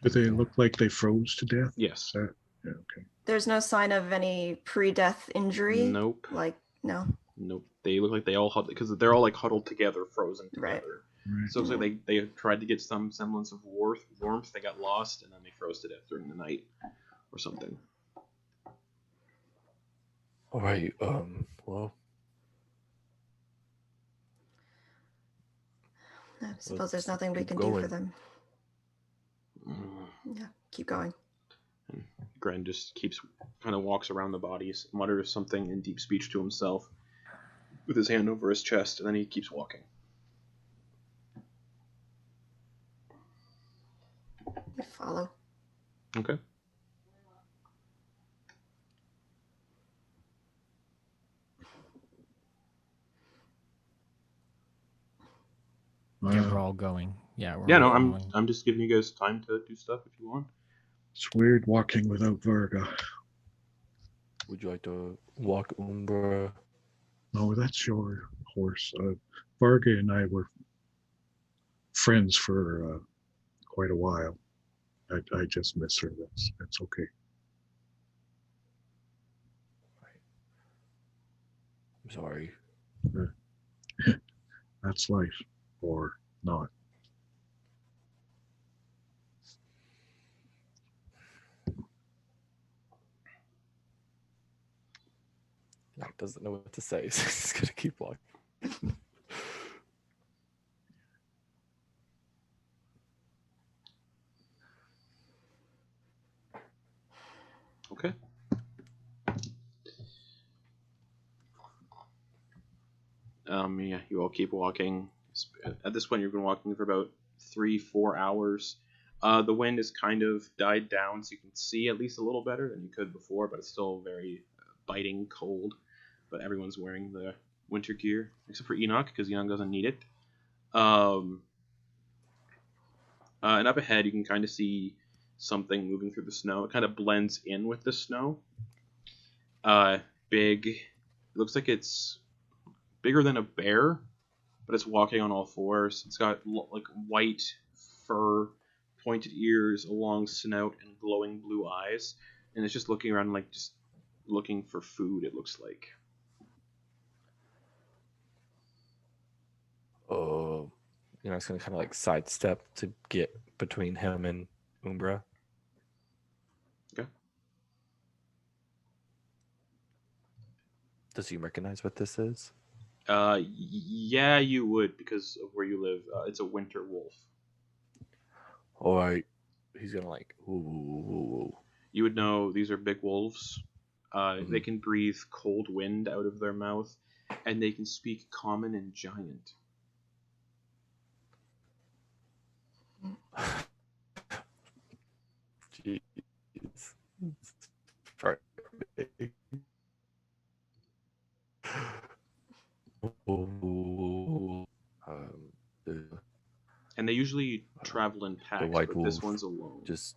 Speaker 5: Do they look like they froze to death?
Speaker 1: Yes.
Speaker 5: Yeah, okay.
Speaker 3: There's no sign of any pre-death injury.
Speaker 1: Nope.
Speaker 3: Like no.
Speaker 1: Nope. They look like they all because they're all like huddled together, frozen together.
Speaker 3: Right.
Speaker 5: Right.
Speaker 1: So it looks like they tried to get some semblance of warmth. They got lost, and then they froze to death during the night, or something.
Speaker 2: All right. Well,
Speaker 3: I suppose there's
Speaker 2: let's
Speaker 3: nothing we
Speaker 2: keep
Speaker 3: can do for
Speaker 2: going.
Speaker 3: them. Yeah, keep going.
Speaker 1: And Gren just kind of walks around the bodies, mutters something in deep speech to himself, with his hand over his chest, and then he keeps walking.
Speaker 3: I follow.
Speaker 1: Okay.
Speaker 4: Yeah, we're all going. Yeah, we're
Speaker 1: Yeah,
Speaker 4: all
Speaker 1: no,
Speaker 4: following.
Speaker 1: I'm just giving you guys time to do stuff if you want.
Speaker 5: It's weird walking without Varga.
Speaker 2: Would you like to walk Umbra?
Speaker 5: No, that's your horse. Varga and I were friends for quite a while. I just miss her. That's okay.
Speaker 2: I'm sorry.
Speaker 5: That's life, or not.
Speaker 2: Enak doesn't know what to say, so he's gonna keep walking.
Speaker 1: Okay. Yeah, you all keep walking. At this point, you've been walking for about 3-4 hours. The wind has kind of died down, so you can see at least a little better than you could before, but it's still very biting cold. But everyone's wearing the winter gear, except for Enoch, because Enoch doesn't need it. And up ahead, you can kind of see something moving through the snow. It kind of blends in with the snow. Big. It looks like it's bigger than a bear, but it's walking on all fours. It's got like white fur, pointed ears, a long snout, and glowing blue eyes. And it's just looking around, like just looking for food. It looks like.
Speaker 2: Oh, it's gonna kind of like sidestep to get between him and Umbra.
Speaker 1: Okay.
Speaker 2: Does he recognize what this is?
Speaker 1: Yeah, you would because of where you live. It's a winter wolf.
Speaker 2: All right. He's gonna like, ooh.
Speaker 1: You would know these are big wolves. They can breathe cold wind out of their mouth, and they can speak common and giant.
Speaker 2: Jeez. Sorry.
Speaker 1: And they usually travel in packs,
Speaker 2: white
Speaker 1: but this
Speaker 2: wolf
Speaker 1: one's alone.
Speaker 2: Just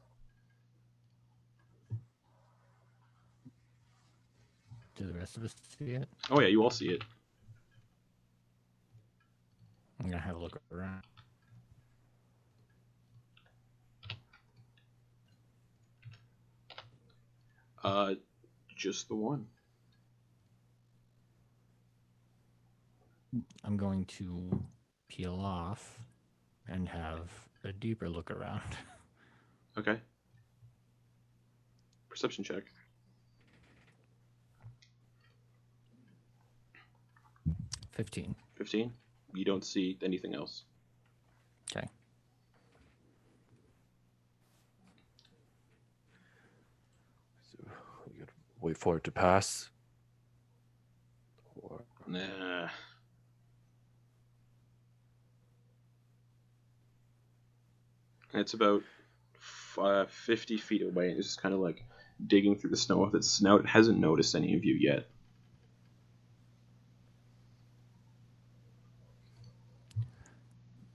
Speaker 4: Do the rest of us see it?
Speaker 1: Oh yeah, you all see it.
Speaker 4: I'm gonna have a look around.
Speaker 1: Just the one.
Speaker 4: I'm going to peel off and have a deeper look around.
Speaker 1: Okay. Perception check.
Speaker 4: 15.
Speaker 1: 15. You don't see anything else.
Speaker 4: Okay.
Speaker 2: so we gotta wait for it to pass. Or
Speaker 1: Nah. It's about 50 feet away. It's just kind of like digging through the snow with its snout. It hasn't noticed any of you yet.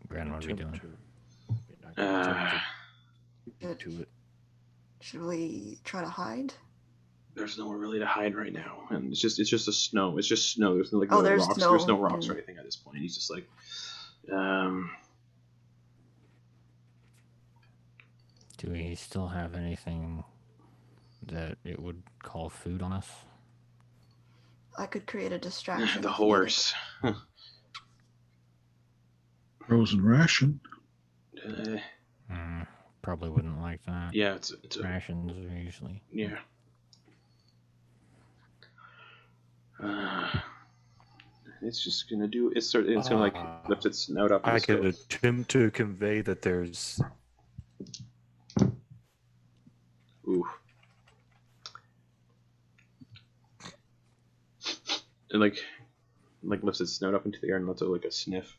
Speaker 4: Gran, what are we doing?
Speaker 2: To it.
Speaker 3: Should we try to hide?
Speaker 1: There's nowhere really to hide right now, and it's just a snow. It's just snow. There's no like
Speaker 3: Oh,
Speaker 1: no
Speaker 3: there's
Speaker 1: rocks.
Speaker 3: snow.
Speaker 1: There's no rocks or anything at this point. He's just like,
Speaker 4: Do we still have anything that it would call food on us?
Speaker 3: I could create a distraction.
Speaker 1: The
Speaker 3: if
Speaker 1: horse.
Speaker 5: Frozen ration.
Speaker 4: Probably wouldn't like that.
Speaker 1: Yeah, it's a,
Speaker 4: Rations are usually.
Speaker 1: yeah. It's just gonna do. It's gonna like lift its snout up. And
Speaker 2: I
Speaker 1: just go,
Speaker 2: could attempt to convey that there's.
Speaker 1: ooh. It like lifts its snout up into the air and lets out like a sniff.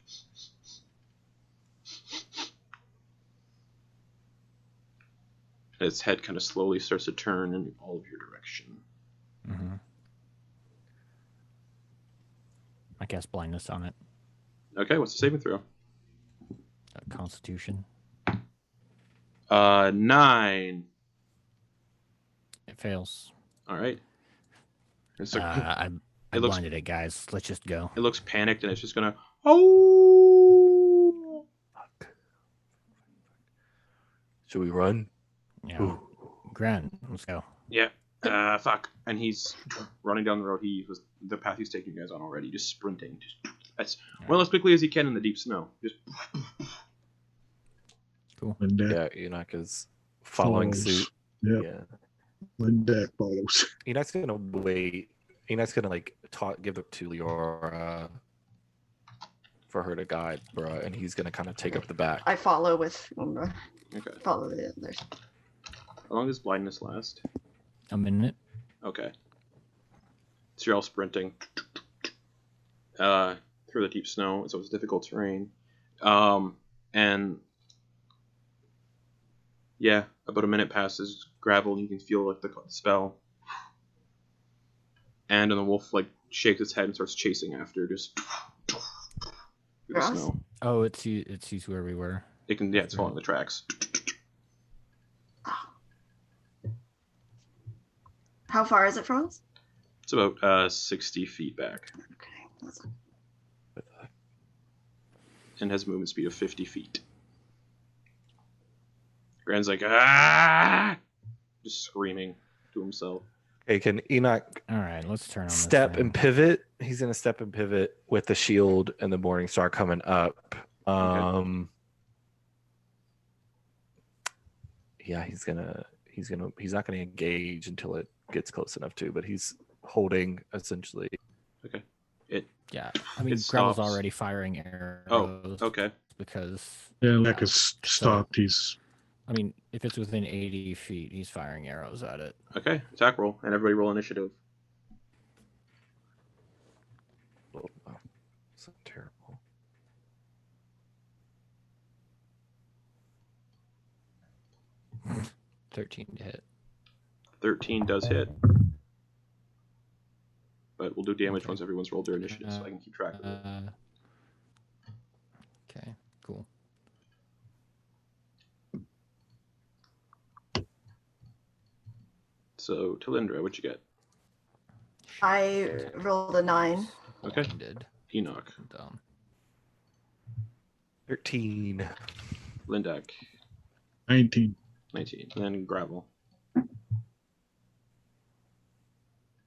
Speaker 1: Its head kind of slowly starts to turn in all of your direction.
Speaker 4: Mm-hmm. I cast blindness on it.
Speaker 1: Okay, what's the saving throw?
Speaker 4: Constitution.
Speaker 1: 9.
Speaker 4: It fails.
Speaker 1: All right. It's
Speaker 4: I
Speaker 1: it looks-
Speaker 4: blinded it, guys. Let's just go.
Speaker 1: It looks panicked and it's just gonna. Oh.
Speaker 2: Should we run?
Speaker 4: Yeah.
Speaker 2: Ooh.
Speaker 4: Grant, let's go.
Speaker 1: Yeah. Fuck. And he's running down the road. He was the path he's taking you guys on already, just sprinting, as well as quickly as he can in the deep snow. Just.
Speaker 4: Cool.
Speaker 5: Lindak
Speaker 2: Yeah, Enak is following
Speaker 5: follows.
Speaker 2: suit.
Speaker 5: Yep.
Speaker 2: Yeah.
Speaker 5: Lindak follows.
Speaker 2: Enak's gonna wait. Enak's gonna like give it to Leora for her to guide, bruh, and he's gonna kind of take up the back.
Speaker 3: I follow with Umbra.
Speaker 1: Okay.
Speaker 3: Follow the others.
Speaker 1: How long does blindness last?
Speaker 4: A minute.
Speaker 1: Okay. So you're all sprinting through the deep snow, so it's difficult terrain. And yeah, about a minute passes, gravel, and you can feel like the spell. And then the wolf like shakes its head and starts chasing after, just through the
Speaker 3: Grass?
Speaker 1: snow.
Speaker 4: Oh, it sees where we were.
Speaker 1: It can, yeah, it's following the tracks.
Speaker 3: How far is it from us?
Speaker 1: It's about 60 feet back,
Speaker 3: Okay. That's
Speaker 1: and has a movement speed of 50 feet. Gran's like, ah! Just screaming to himself.
Speaker 2: Okay, can Enak
Speaker 4: All right, let's turn on this
Speaker 2: step
Speaker 4: thing.
Speaker 2: and pivot? He's gonna step and pivot with the shield and the morning star coming up. Yeah, he's not gonna engage until it gets close enough to, but he's holding essentially.
Speaker 1: Okay.
Speaker 4: Yeah, I mean,
Speaker 1: It
Speaker 4: Gravel's
Speaker 1: stops.
Speaker 4: already firing arrows.
Speaker 1: Oh, okay.
Speaker 4: Because
Speaker 5: Yeah, Lindak is stopped. He's
Speaker 4: I mean, if it's within 80 feet, he's firing arrows at it.
Speaker 1: Okay, attack roll, and everybody roll initiative.
Speaker 2: Oh, wow. So terrible.
Speaker 4: 13 to hit.
Speaker 1: 13 does hit. But we'll do damage
Speaker 4: Okay.
Speaker 1: once everyone's rolled their initiative, so I can keep track of it.
Speaker 4: Okay, cool.
Speaker 1: So, Talindra, what'd you get?
Speaker 3: I rolled a 9.
Speaker 1: Okay.
Speaker 4: Did.
Speaker 1: Enoch.
Speaker 4: Dumb.
Speaker 2: 13.
Speaker 1: Lindak.
Speaker 5: 19.
Speaker 1: 19. And then Gravel.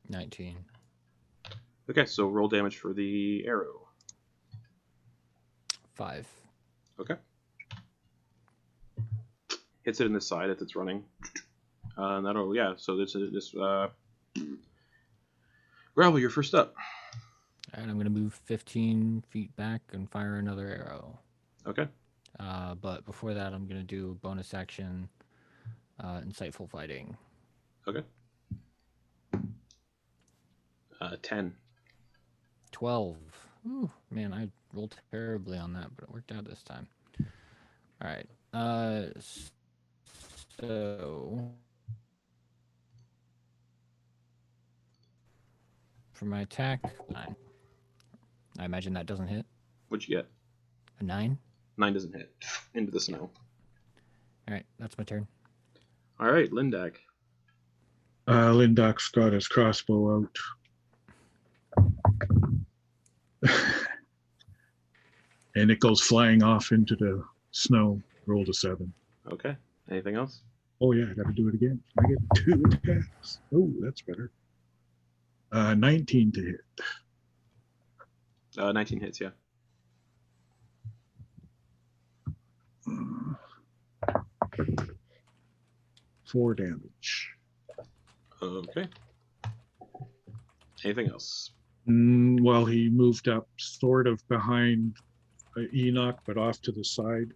Speaker 4: 19.
Speaker 1: Okay, so roll damage for the arrow.
Speaker 4: 5.
Speaker 1: Okay. Hits it in the side as it's running. And that'll, yeah, so this Gravel, you're first up.
Speaker 4: All right, I'm going to move 15 feet back and fire another arrow.
Speaker 1: Okay.
Speaker 4: But before that, I'm going to do bonus action, insightful fighting.
Speaker 1: Okay. 10.
Speaker 4: 12. Ooh, man, I rolled terribly on that, but it worked out this time. All right. So for my attack, 9. I imagine that doesn't hit.
Speaker 1: What'd you get?
Speaker 4: A 9.
Speaker 1: 9 doesn't hit. Into the snow.
Speaker 4: All right, that's my turn.
Speaker 1: All right, Lindak.
Speaker 5: Lindak's got his crossbow out. And it goes flying off into the snow. Rolled a 7.
Speaker 1: Okay. Anything else?
Speaker 5: Oh yeah, I gotta do it again. I get 2 attacks. Oh, that's better. 19 to hit.
Speaker 1: 19 hits, yeah.
Speaker 5: Uh, 4 damage.
Speaker 1: Okay. Anything else?
Speaker 5: Well, he moved up sort of behind Enoch, but off to the side.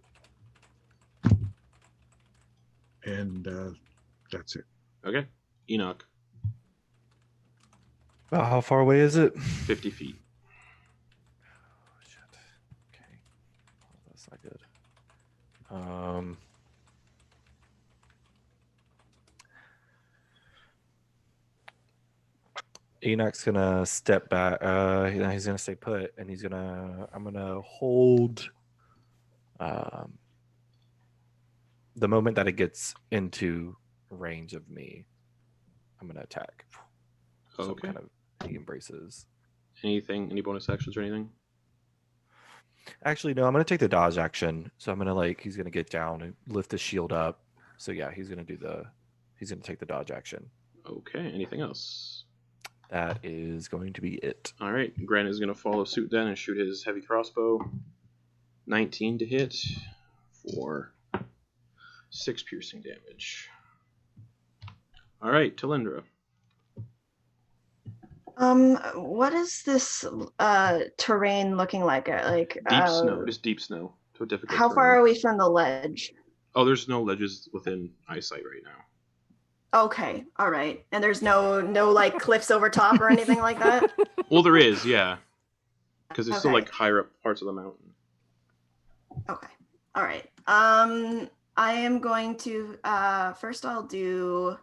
Speaker 5: And that's it.
Speaker 1: Okay. Enoch,
Speaker 2: About how far away is it?
Speaker 1: 50 feet.
Speaker 2: Oh, shit. Okay. Oh, that's not good. Enoch's gonna step back. He's gonna stay put, and I'm gonna hold. The moment that it gets into range of me, I'm gonna attack. So
Speaker 1: Okay.
Speaker 2: kind of he embraces.
Speaker 1: Anything? Any bonus actions or anything?
Speaker 2: Actually, no. I'm gonna take the dodge action. So I'm gonna he's gonna get down and lift the shield up. So yeah, he's gonna take the dodge action.
Speaker 1: Okay. Anything else?
Speaker 2: That is going to be it.
Speaker 1: All right. Grant is going to follow suit then and shoot his heavy crossbow. 19 to hit for 6 piercing damage. All right, Talindra.
Speaker 3: What is this terrain looking like?
Speaker 1: Deep snow. Just deep snow. So difficult.
Speaker 3: How
Speaker 1: terrain.
Speaker 3: far are we from the ledge?
Speaker 1: Oh, there's no ledges within eyesight right now.
Speaker 3: Okay, all right. And there's no like cliffs over top or anything like that?
Speaker 1: Well, there is, yeah. Because there's still
Speaker 3: Okay.
Speaker 1: like higher up parts of the mountain.
Speaker 3: Okay. All right. I am going to first I'll do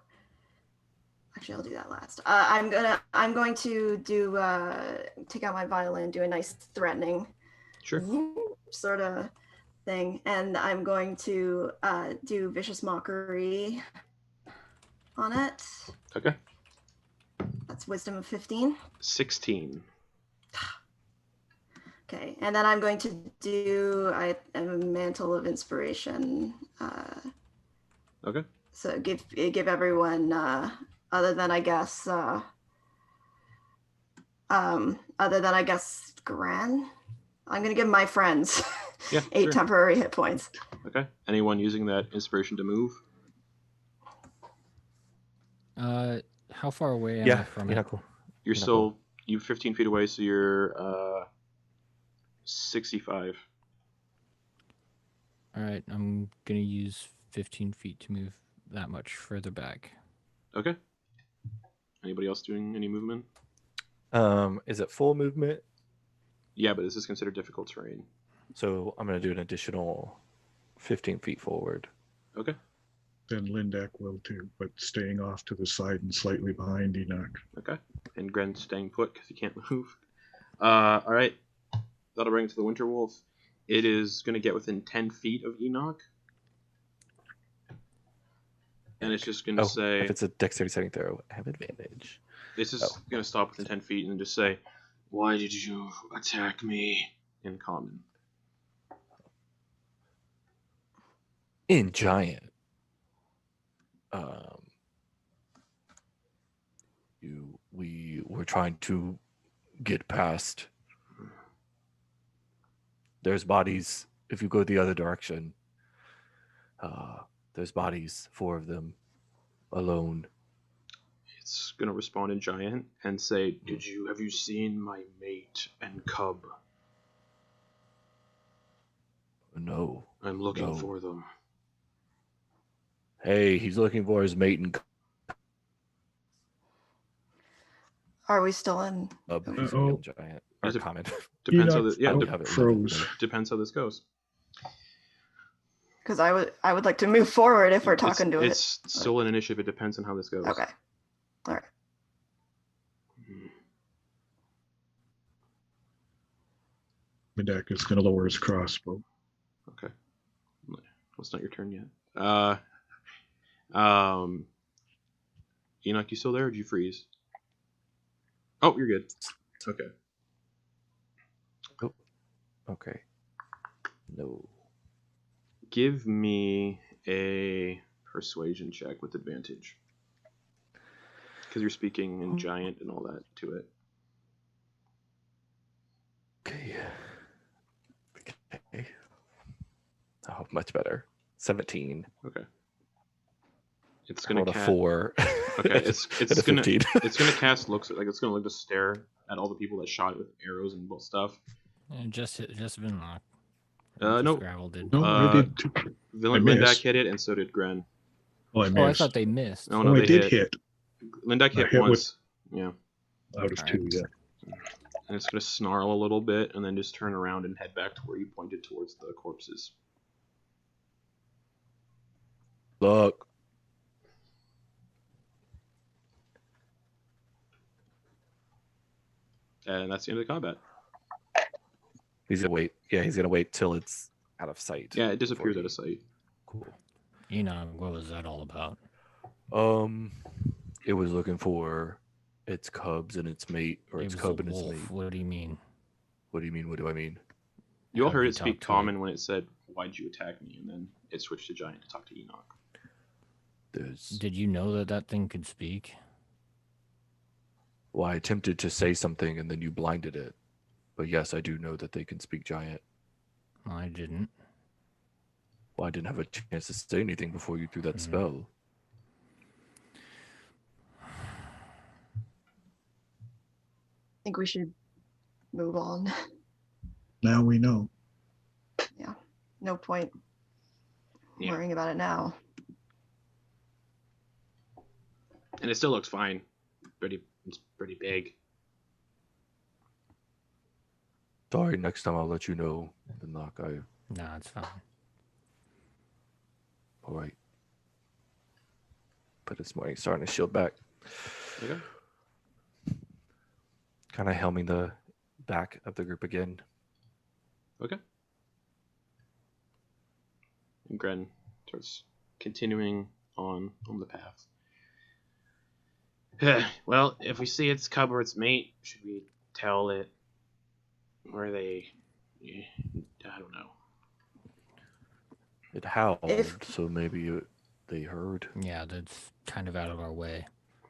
Speaker 3: that last. I'm going to do take out my violin, do a nice threatening
Speaker 1: Sure.
Speaker 3: sort of thing, and I'm going to do vicious mockery on it.
Speaker 1: Okay.
Speaker 3: That's wisdom of 15.
Speaker 1: 16.
Speaker 3: Okay, and then I'm going to do a mantle of inspiration.
Speaker 1: Okay.
Speaker 3: So give everyone, other than I guess Gran, I'm gonna give my friends
Speaker 1: Yeah.
Speaker 3: 8
Speaker 1: sure.
Speaker 3: temporary hit points.
Speaker 1: Okay. Anyone using that inspiration to move?
Speaker 4: How far away am I
Speaker 2: Yeah,
Speaker 4: from
Speaker 2: yeah,
Speaker 4: it?
Speaker 2: cool.
Speaker 1: You're
Speaker 2: Yeah,
Speaker 1: still 15 feet away, so you're 65.
Speaker 4: All right, I'm gonna use 15 feet to move that much further back.
Speaker 1: Okay. Anybody else doing any movement?
Speaker 2: Is it full movement?
Speaker 1: Yeah, but this is considered difficult terrain.
Speaker 2: So I'm gonna do an additional 15 feet forward.
Speaker 1: Okay.
Speaker 5: Then Lindak will too, but staying off to the side and slightly behind Enoch.
Speaker 1: Okay. And Gren's staying put because he can't move. All right. That'll bring it to the Winter Wolf. It is going to get within 10 feet of Enoch. And it's just going to say...
Speaker 2: if it's a dexterity saving throw, I have advantage.
Speaker 1: It's just going to stop within 10 feet and just say, "Why did you attack me?" in common.
Speaker 2: In giant. We were trying to get past. There's bodies. If you go the other direction, there's bodies, 4 of them, alone.
Speaker 1: It's going to respond in giant and say, have you seen my mate and cub?
Speaker 2: No.
Speaker 1: I'm looking
Speaker 2: No.
Speaker 1: for them.
Speaker 2: Hey, he's looking for his mate and
Speaker 3: Are we still in?
Speaker 2: cub. He's
Speaker 5: Uh-oh.
Speaker 2: giant. Or
Speaker 1: Is it-
Speaker 2: common.
Speaker 1: Depends how
Speaker 5: Enoch
Speaker 1: this, yeah,
Speaker 2: don't have it.
Speaker 5: froze.
Speaker 1: depends how this goes.
Speaker 3: Because I would like to move forward if we're talking to it.
Speaker 1: It's still an initiative. It depends on how this goes.
Speaker 3: Okay. All right.
Speaker 5: Lindak is going to lower his crossbow.
Speaker 1: Okay. Well, it's not your turn yet. Enoch, you still there or did you freeze? Oh, you're good. Okay.
Speaker 2: Okay. No.
Speaker 1: Give me a persuasion check with advantage. Because you're speaking in giant and all that to it.
Speaker 2: Okay. Okay. Oh, much better. 17.
Speaker 1: Okay. It's
Speaker 2: I
Speaker 1: gonna
Speaker 2: rolled a
Speaker 1: cast.
Speaker 2: 4.
Speaker 1: Okay, it's
Speaker 2: and a
Speaker 1: gonna
Speaker 2: 15.
Speaker 1: it's gonna cast looks like it's gonna look to stare at all the people that shot it with arrows and stuff.
Speaker 4: And just Vinlock.
Speaker 1: No.
Speaker 4: Gravel did.
Speaker 5: No, I did too.
Speaker 1: Villain
Speaker 5: I
Speaker 1: Lindak
Speaker 5: missed.
Speaker 1: hit it, and so did Gren.
Speaker 5: Oh, I
Speaker 4: Oh, I
Speaker 5: missed.
Speaker 4: thought they missed.
Speaker 1: Oh no,
Speaker 5: I
Speaker 1: they
Speaker 5: did
Speaker 1: hit.
Speaker 5: hit.
Speaker 1: Lindak
Speaker 5: I
Speaker 1: hit
Speaker 5: hit
Speaker 1: once. Yeah.
Speaker 5: Out of 2, yeah.
Speaker 1: And it's gonna snarl a little bit, and then just turn around and head back to where you pointed towards the corpses.
Speaker 2: Look.
Speaker 1: And that's the end of the combat.
Speaker 2: He's gonna wait. Yeah, he's gonna wait till it's out of sight.
Speaker 1: Yeah, it disappears out of sight.
Speaker 2: Cool.
Speaker 4: Enoch, what was that all about?
Speaker 2: It was looking for its cubs and its mate, or its
Speaker 4: It was
Speaker 2: cub
Speaker 4: a
Speaker 2: and its
Speaker 4: wolf.
Speaker 2: mate.
Speaker 4: What do you mean?
Speaker 2: What do you mean? What do I mean?
Speaker 1: You all
Speaker 4: How'd
Speaker 1: heard
Speaker 4: you
Speaker 1: it speak
Speaker 4: talk to
Speaker 1: common when it said, "Why'd you attack me?" And then it switched to giant to talk to Enoch.
Speaker 4: Did you know that that thing could speak?
Speaker 2: Well, I attempted to say something and then you blinded it. But yes, I do know that they can speak giant.
Speaker 4: I didn't.
Speaker 2: Well, I didn't have a chance to say anything before you threw that
Speaker 4: Mhm.
Speaker 2: spell.
Speaker 3: I think we should move on.
Speaker 5: Now we know.
Speaker 3: No point
Speaker 1: Yeah.
Speaker 3: worrying about it now.
Speaker 1: And it still looks fine. It's pretty big.
Speaker 2: Sorry, next time I'll let you know. Enak,
Speaker 4: No, it's fine.
Speaker 2: all right. But this morning, starting to shield back.
Speaker 1: Okay.
Speaker 2: Kind of helming the back of the group again.
Speaker 1: Okay. And Gren starts continuing on the path. Well, if we see its cub or its mate, should we tell it where they? I don't know.
Speaker 2: It howled,
Speaker 3: If-
Speaker 2: so maybe they heard.
Speaker 4: Yeah, that's kind of out of our way.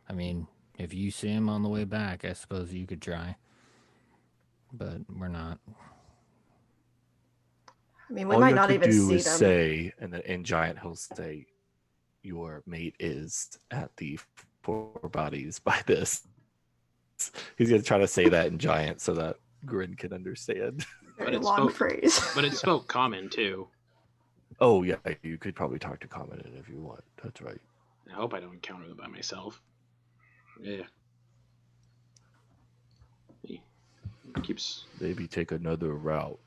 Speaker 4: I mean, if you see him on the way back, I suppose you could try. But we're not.
Speaker 3: I mean, we
Speaker 2: All
Speaker 3: might
Speaker 2: you have
Speaker 3: not
Speaker 2: to
Speaker 3: even
Speaker 2: do
Speaker 3: see
Speaker 2: is
Speaker 3: them.
Speaker 2: say, and then in giant he'll say, "Your mate is at the 4 bodies by this." He's gonna try to say that in giant so that Grin can understand.
Speaker 3: Very
Speaker 1: it
Speaker 3: long
Speaker 1: spoke-
Speaker 3: phrase.
Speaker 1: But it spoke common too.
Speaker 2: Oh yeah, you could probably talk to Common if you want. That's right.
Speaker 1: I hope I don't encounter them by myself. Yeah. He keeps.
Speaker 2: Maybe take another route.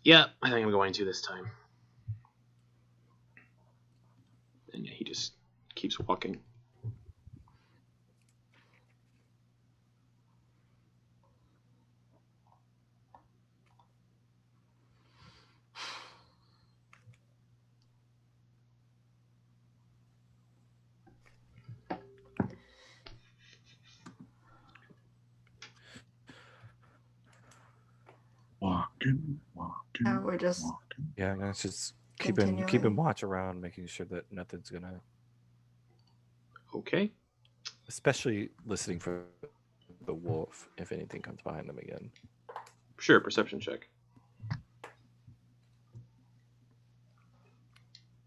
Speaker 1: Yeah, I think I'm going to this time. And yeah, he just keeps walking.
Speaker 5: Walking.
Speaker 3: We're just
Speaker 5: Walking.
Speaker 2: Yeah, no, it's just
Speaker 3: Continuing.
Speaker 2: keeping watch around, making sure that nothing's gonna.
Speaker 1: Okay.
Speaker 2: Especially listening for the wolf if anything comes behind them again.
Speaker 1: Sure, perception check.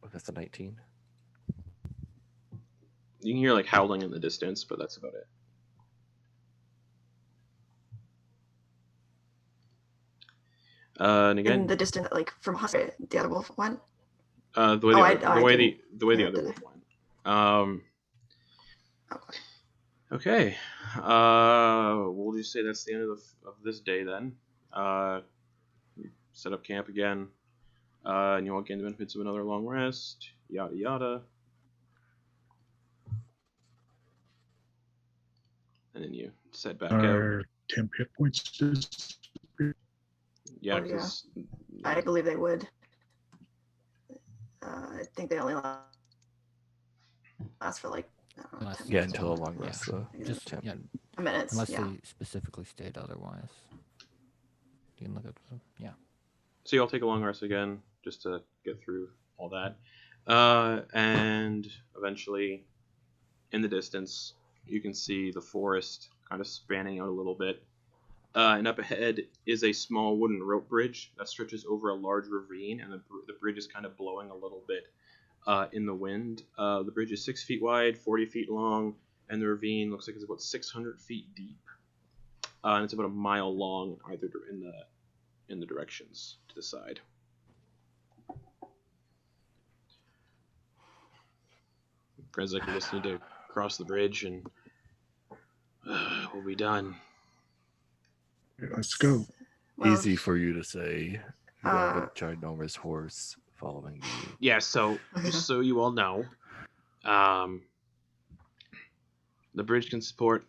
Speaker 2: Oh, that's a 19.
Speaker 1: You can hear like howling in the distance, but that's about it. And again,
Speaker 3: in the distance, like from how the other wolf went.
Speaker 1: the way the way the other wolf went.
Speaker 3: Okay.
Speaker 1: Okay. We'll just say that's the end of this day then. Set up camp again. And you all gain the benefits of another long rest. Yada yada. And then you set back out.
Speaker 5: Our temp hit points disappear.
Speaker 1: Yeah,
Speaker 3: Oh, yeah.
Speaker 1: because
Speaker 3: I believe they would. I think they only last for like I don't know,
Speaker 4: Unless-
Speaker 3: 10
Speaker 2: Yeah,
Speaker 3: minutes
Speaker 2: until a
Speaker 3: or
Speaker 2: long
Speaker 4: Yeah.
Speaker 2: rest.
Speaker 4: Just
Speaker 2: temp.
Speaker 4: yeah,
Speaker 3: minutes.
Speaker 4: unless
Speaker 3: Yeah.
Speaker 4: they specifically state otherwise. You can look at them. Yeah.
Speaker 1: so you all take a long rest again, just to get through all that. And eventually in the distance, you can see the forest kind of spanning out a little bit. And up ahead is a small wooden rope bridge that stretches over a large ravine, and the bridge is kind of blowing a little bit in the wind. The bridge is 6 feet wide, 40 feet long, and the ravine looks like it's about 600 feet deep. And it's about a mile long either in the directions to the side. Friends, like, we just need to cross the bridge and we'll be done.
Speaker 5: Let's go.
Speaker 3: Well,
Speaker 2: Easy for you to say. You have a ginormous horse following you.
Speaker 1: Yeah, so just so you all know, the bridge can support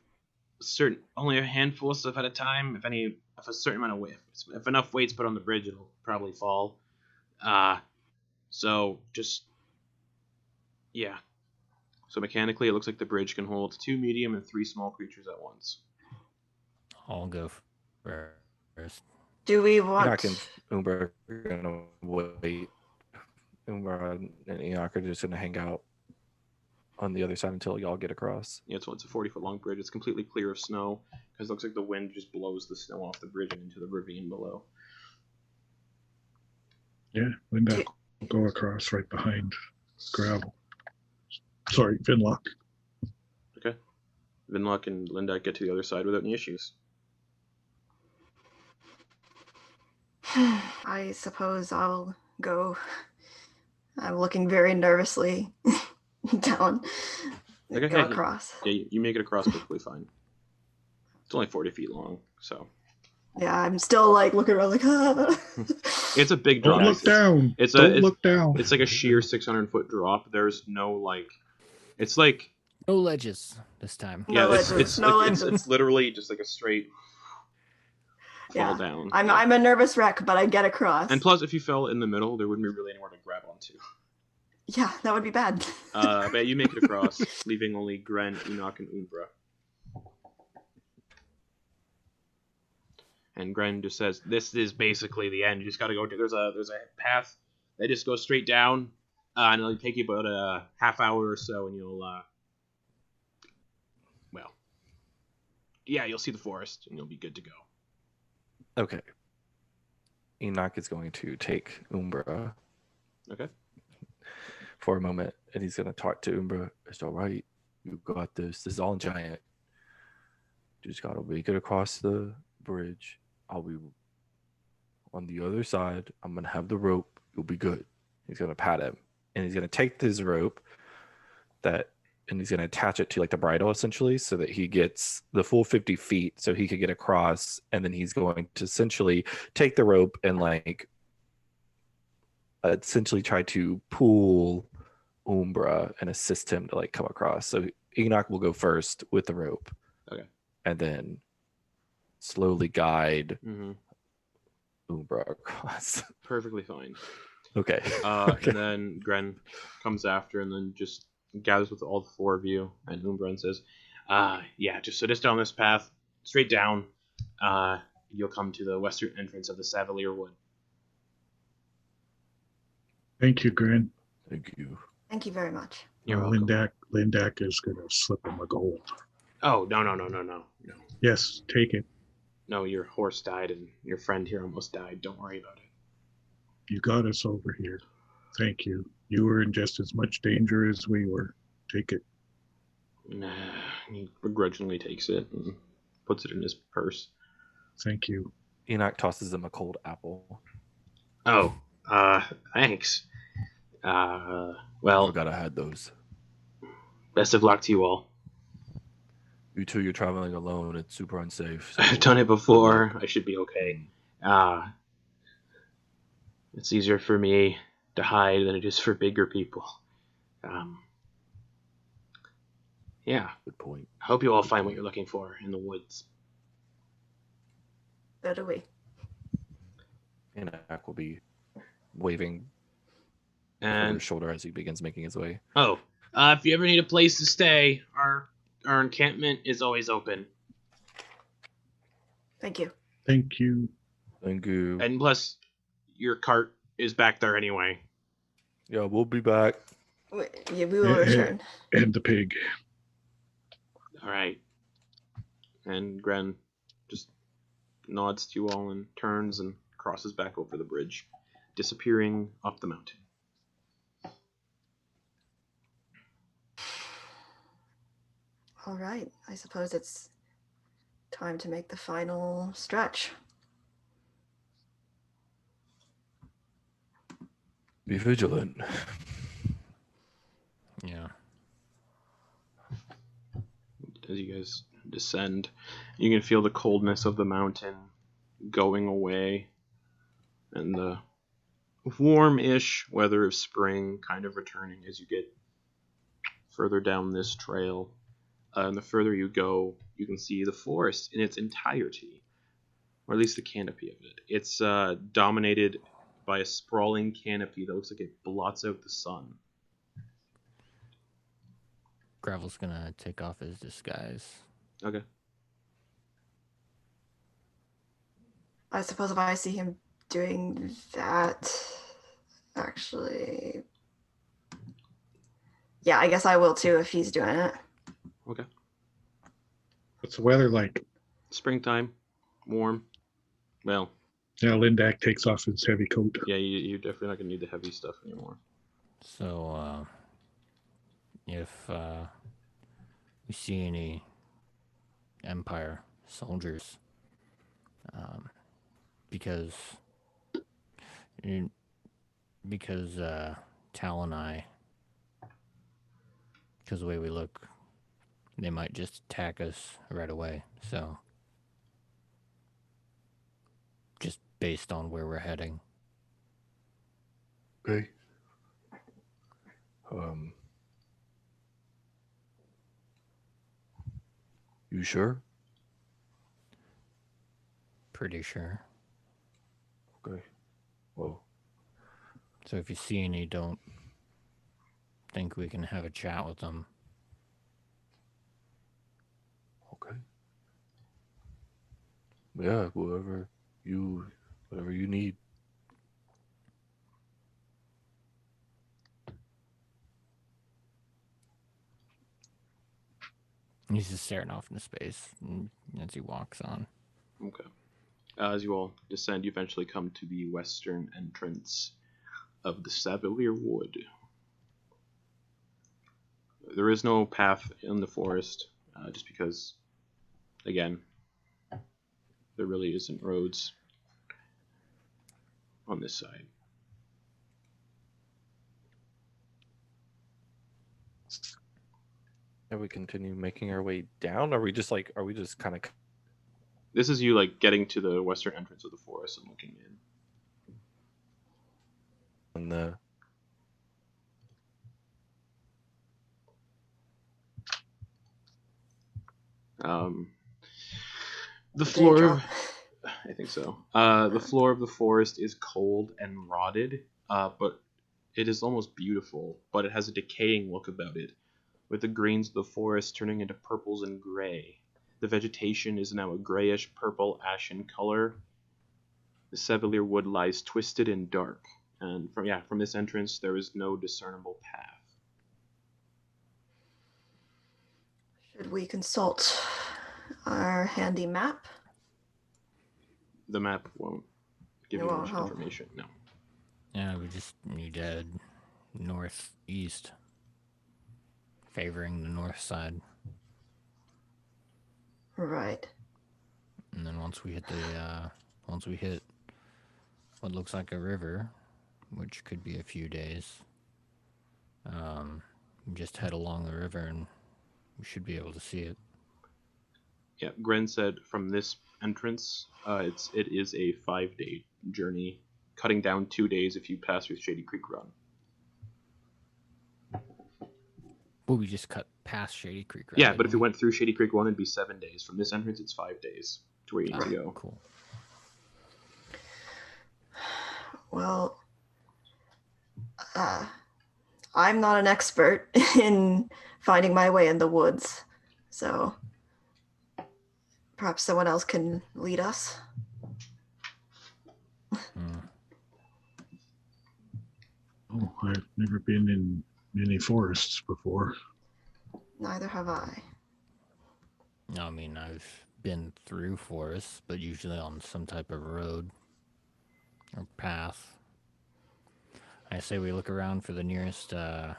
Speaker 1: only a handful of stuff at a time. If a certain amount of weight, if enough weight's put on the bridge, it'll probably fall. So just yeah. So mechanically, it looks like the bridge can hold 2 medium and 3 small creatures at once.
Speaker 4: I'll go first.
Speaker 3: do we
Speaker 2: Enak
Speaker 3: want?
Speaker 2: and Umbra are gonna wait. Umbra and Enak are just gonna hang out on the other side until y'all get across.
Speaker 1: Yeah, so it's a 40-foot long bridge. It's completely clear of snow because it looks like the wind just blows the snow off the bridge and into the ravine below.
Speaker 5: Yeah, Linda will go across right behind gravel. Sorry, Vinlock.
Speaker 1: Okay. Vinlock and Linda get to the other side without any issues.
Speaker 3: I suppose I'll go. I'm looking very nervously down.
Speaker 1: Okay,
Speaker 3: Go
Speaker 1: yeah,
Speaker 3: across.
Speaker 1: Yeah, you make it across perfectly fine. It's only 40 feet long, so
Speaker 3: Yeah, I'm still like looking around like, ah.
Speaker 1: it's a big drop.
Speaker 5: Don't look down. Don't look down.
Speaker 1: It's like a sheer 600-foot drop. There's no like, it's like
Speaker 4: No ledges this time.
Speaker 3: No
Speaker 1: yeah,
Speaker 3: ledges, no ledges.
Speaker 1: it's literally just like a straight fall
Speaker 3: Yeah.
Speaker 1: down.
Speaker 3: I'm a nervous wreck, but I get across.
Speaker 1: And plus, if you fell in the middle, there wouldn't be really anywhere to grab onto.
Speaker 3: Yeah, that would be bad.
Speaker 1: But you make it across, leaving only Gren, Enak, and Umbra. And Gren just says, "This is basically the end. You just got to go to. There's a path that just goes straight down, and it'll take you about a half hour or so, and you'll you'll see the forest, and you'll be good to go."
Speaker 2: Okay. Enak is going to take Umbra
Speaker 1: Okay.
Speaker 2: for a moment, and he's going to talk to Umbra. It's all right. You got this. This is all giant. You just got to make it across the bridge. I'll be on the other side. I'm going to have the rope. You'll be good. He's going to pat him, and he's going to take this rope and he's going to attach it to like the bridle essentially so that he gets the full 50 feet so he could get across. And then he's going to essentially take the rope and like essentially try to pull Umbra and assist him to like come across. So Enak will go first with the rope.
Speaker 1: Okay.
Speaker 2: And then slowly guide
Speaker 1: Mm-hmm.
Speaker 2: Umbra across.
Speaker 1: Perfectly fine.
Speaker 2: Okay.
Speaker 1: And then Gren comes after, and then just gathers with all the 4 of you, and Umbra and says, just down this path, straight down, you'll come to the western entrance of the Savalirwood."
Speaker 5: Thank you, Grin.
Speaker 2: Thank you.
Speaker 3: Thank you very much.
Speaker 1: You're welcome.
Speaker 5: Lindak is going to slip him a gold.
Speaker 1: Oh, no.
Speaker 5: Yes, take it.
Speaker 1: No, your horse died, and your friend here almost died. Don't worry about it.
Speaker 5: You got us over here. Thank you. You were in just as much danger as we were. Take it.
Speaker 1: Nah, he begrudgingly takes it and puts it in his purse.
Speaker 5: Thank you.
Speaker 2: Enak tosses him a cold apple.
Speaker 1: Oh, thanks. Well,
Speaker 2: Forgot I had those.
Speaker 1: best of luck to you all.
Speaker 2: You two, you're traveling alone. It's super unsafe.
Speaker 1: I've done it before. I should be okay. It's easier for me to hide than it is for bigger people. Yeah.
Speaker 2: Good point.
Speaker 1: I hope you all find what you're looking for in the woods.
Speaker 3: So do we.
Speaker 2: Enak will be waving over
Speaker 1: And
Speaker 2: his shoulder as he begins making his way.
Speaker 1: if you ever need a place to stay, our encampment is always open.
Speaker 3: Thank you.
Speaker 5: Thank you.
Speaker 2: Thank you.
Speaker 1: And plus, your cart is back there anyway.
Speaker 2: Yeah, we'll be back.
Speaker 3: We will return.
Speaker 5: And the pig.
Speaker 1: All right. And Gren just nods to you all and turns and crosses back over the bridge, disappearing up the mountain.
Speaker 3: All right. I suppose it's time to make the final stretch.
Speaker 2: Be vigilant.
Speaker 4: Yeah.
Speaker 1: As you guys descend, you can feel the coldness of the mountain going away, and the warm-ish weather of spring kind of returning as you get further down this trail. And the further you go, you can see the forest in its entirety, or at least the canopy of it. It's dominated by a sprawling canopy that looks like it blots out the sun.
Speaker 4: Gravel's gonna take off his disguise.
Speaker 1: Okay.
Speaker 3: I suppose if I see him doing that, actually, yeah, I guess I will too if he's doing it.
Speaker 1: Okay.
Speaker 5: What's the weather like?
Speaker 1: Springtime, warm. Well,
Speaker 5: Yeah, Lindak takes off his heavy coat.
Speaker 1: yeah, you're definitely not going to need the heavy stuff anymore.
Speaker 4: So, if we see any Empire soldiers, because Tal and I, because the way we look, they might just attack us right away. So, just based on where we're heading.
Speaker 2: Okay. You sure?
Speaker 4: Pretty sure.
Speaker 2: Okay. Well,
Speaker 4: So if you see any, don't think we can have a chat with them.
Speaker 2: okay. Yeah, whatever you need.
Speaker 4: He's just staring off into space as he walks on.
Speaker 1: Okay. As you all descend, you eventually come to the western entrance of the Savalirwood. There is no path in the forest, just because, again, there really isn't roads on this side.
Speaker 2: Are we continue making our way down? Are we just kind of
Speaker 1: This is you like getting to the western entrance of the forest and looking in.
Speaker 2: on the
Speaker 1: The
Speaker 3: Did it
Speaker 1: floor,
Speaker 3: drop?
Speaker 1: I think so. The floor of the forest is cold and rotted, but it is almost beautiful. But it has a decaying look about it, with the greens of the forest turning into purples and gray. The vegetation is now a grayish purple ashen color. The Savalirwood lies twisted and dark, and from this entrance there is no discernible path.
Speaker 3: Should we consult our handy map?
Speaker 1: The map won't give
Speaker 3: It
Speaker 1: you
Speaker 3: won't
Speaker 1: much
Speaker 3: help.
Speaker 1: information. No.
Speaker 4: Yeah, we just need to head northeast, favoring the north side.
Speaker 3: Right.
Speaker 4: And then once we hit what looks like a river, which could be a few days, just head along the river and we should be able to see it.
Speaker 1: Yeah, Gren said from this entrance, it is a 5-day journey, cutting down 2 days if you pass through Shady Creek Run.
Speaker 4: Well, we just cut past Shady Creek, right?
Speaker 1: Yeah, but if you went through Shady Creek Run, it'd be 7 days. From this entrance, it's 5 days to where you need to go.
Speaker 4: Cool.
Speaker 3: Well, I'm not an expert in finding my way in the woods, so perhaps someone else can lead us.
Speaker 5: Oh, I've never been in many forests before.
Speaker 3: Neither have I.
Speaker 4: I mean, I've been through forests, but usually on some type of road or path. I say we look around for the nearest, like,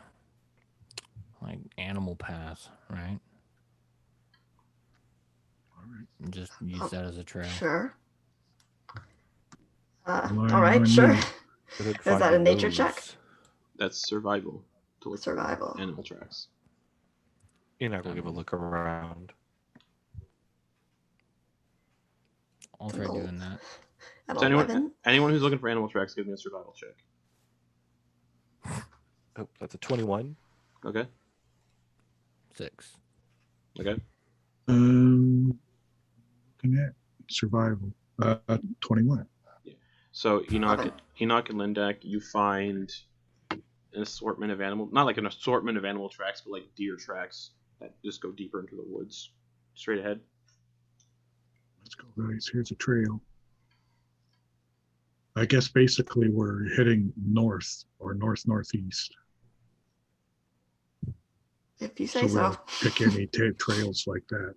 Speaker 4: animal path, right? And just use that as a trail.
Speaker 3: Sure.
Speaker 5: Line
Speaker 3: All right,
Speaker 5: on
Speaker 3: sure.
Speaker 5: me.
Speaker 2: Couldn't
Speaker 3: Is
Speaker 2: find
Speaker 3: that
Speaker 2: the
Speaker 3: a nature
Speaker 2: nose.
Speaker 3: check?
Speaker 1: That's survival. To look for
Speaker 3: Survival.
Speaker 1: animal tracks.
Speaker 2: Enak will give a look around.
Speaker 4: I'll try doing that.
Speaker 3: At
Speaker 1: So
Speaker 3: 11?
Speaker 1: anyone who's looking for animal tracks, give me a survival check.
Speaker 2: Oh, that's a 21.
Speaker 1: Okay.
Speaker 4: 6.
Speaker 1: Okay.
Speaker 5: Looking at survival. 21.
Speaker 1: So Enoch
Speaker 3: Okay.
Speaker 1: and Lindak, you find an assortment of not like an assortment of animal tracks, but like deer tracks that just go deeper into the woods. Straight ahead.
Speaker 5: Let's go, guys. Here's a trail. I guess basically we're heading north or northeast.
Speaker 3: If you say so.
Speaker 5: We'll pick any trails like that.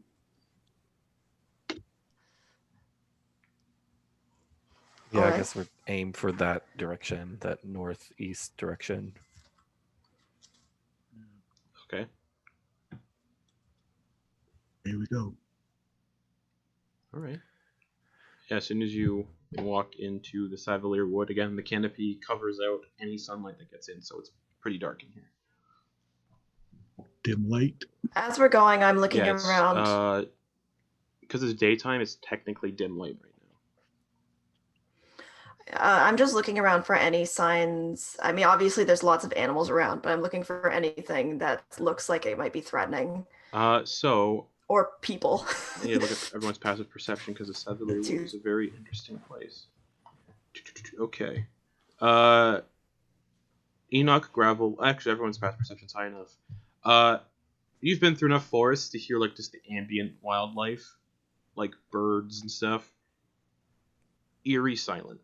Speaker 2: Yeah,
Speaker 3: Alright.
Speaker 2: I guess we're aim for that direction, that northeast direction.
Speaker 1: Okay.
Speaker 5: Here we go.
Speaker 1: All right. Yeah, as soon as you walk into the Savalirwood, again, the canopy covers out any sunlight that gets in, so it's pretty dark in here.
Speaker 5: Dim light.
Speaker 3: As we're going, I'm looking
Speaker 1: Yeah,
Speaker 3: around.
Speaker 1: because it's daytime, it's technically dim light right now.
Speaker 3: I'm just looking around for any signs. I mean, obviously there's lots of animals around, but I'm looking for anything that looks like it might be threatening.
Speaker 1: So
Speaker 3: Or people.
Speaker 1: yeah, look at everyone's passive perception because the Savalirwood is a very interesting place. Okay. Enoch, gravel. Actually, everyone's passive perception's high enough. You've been through enough forests to hear like just the ambient wildlife, like birds and stuff. Eerie silent.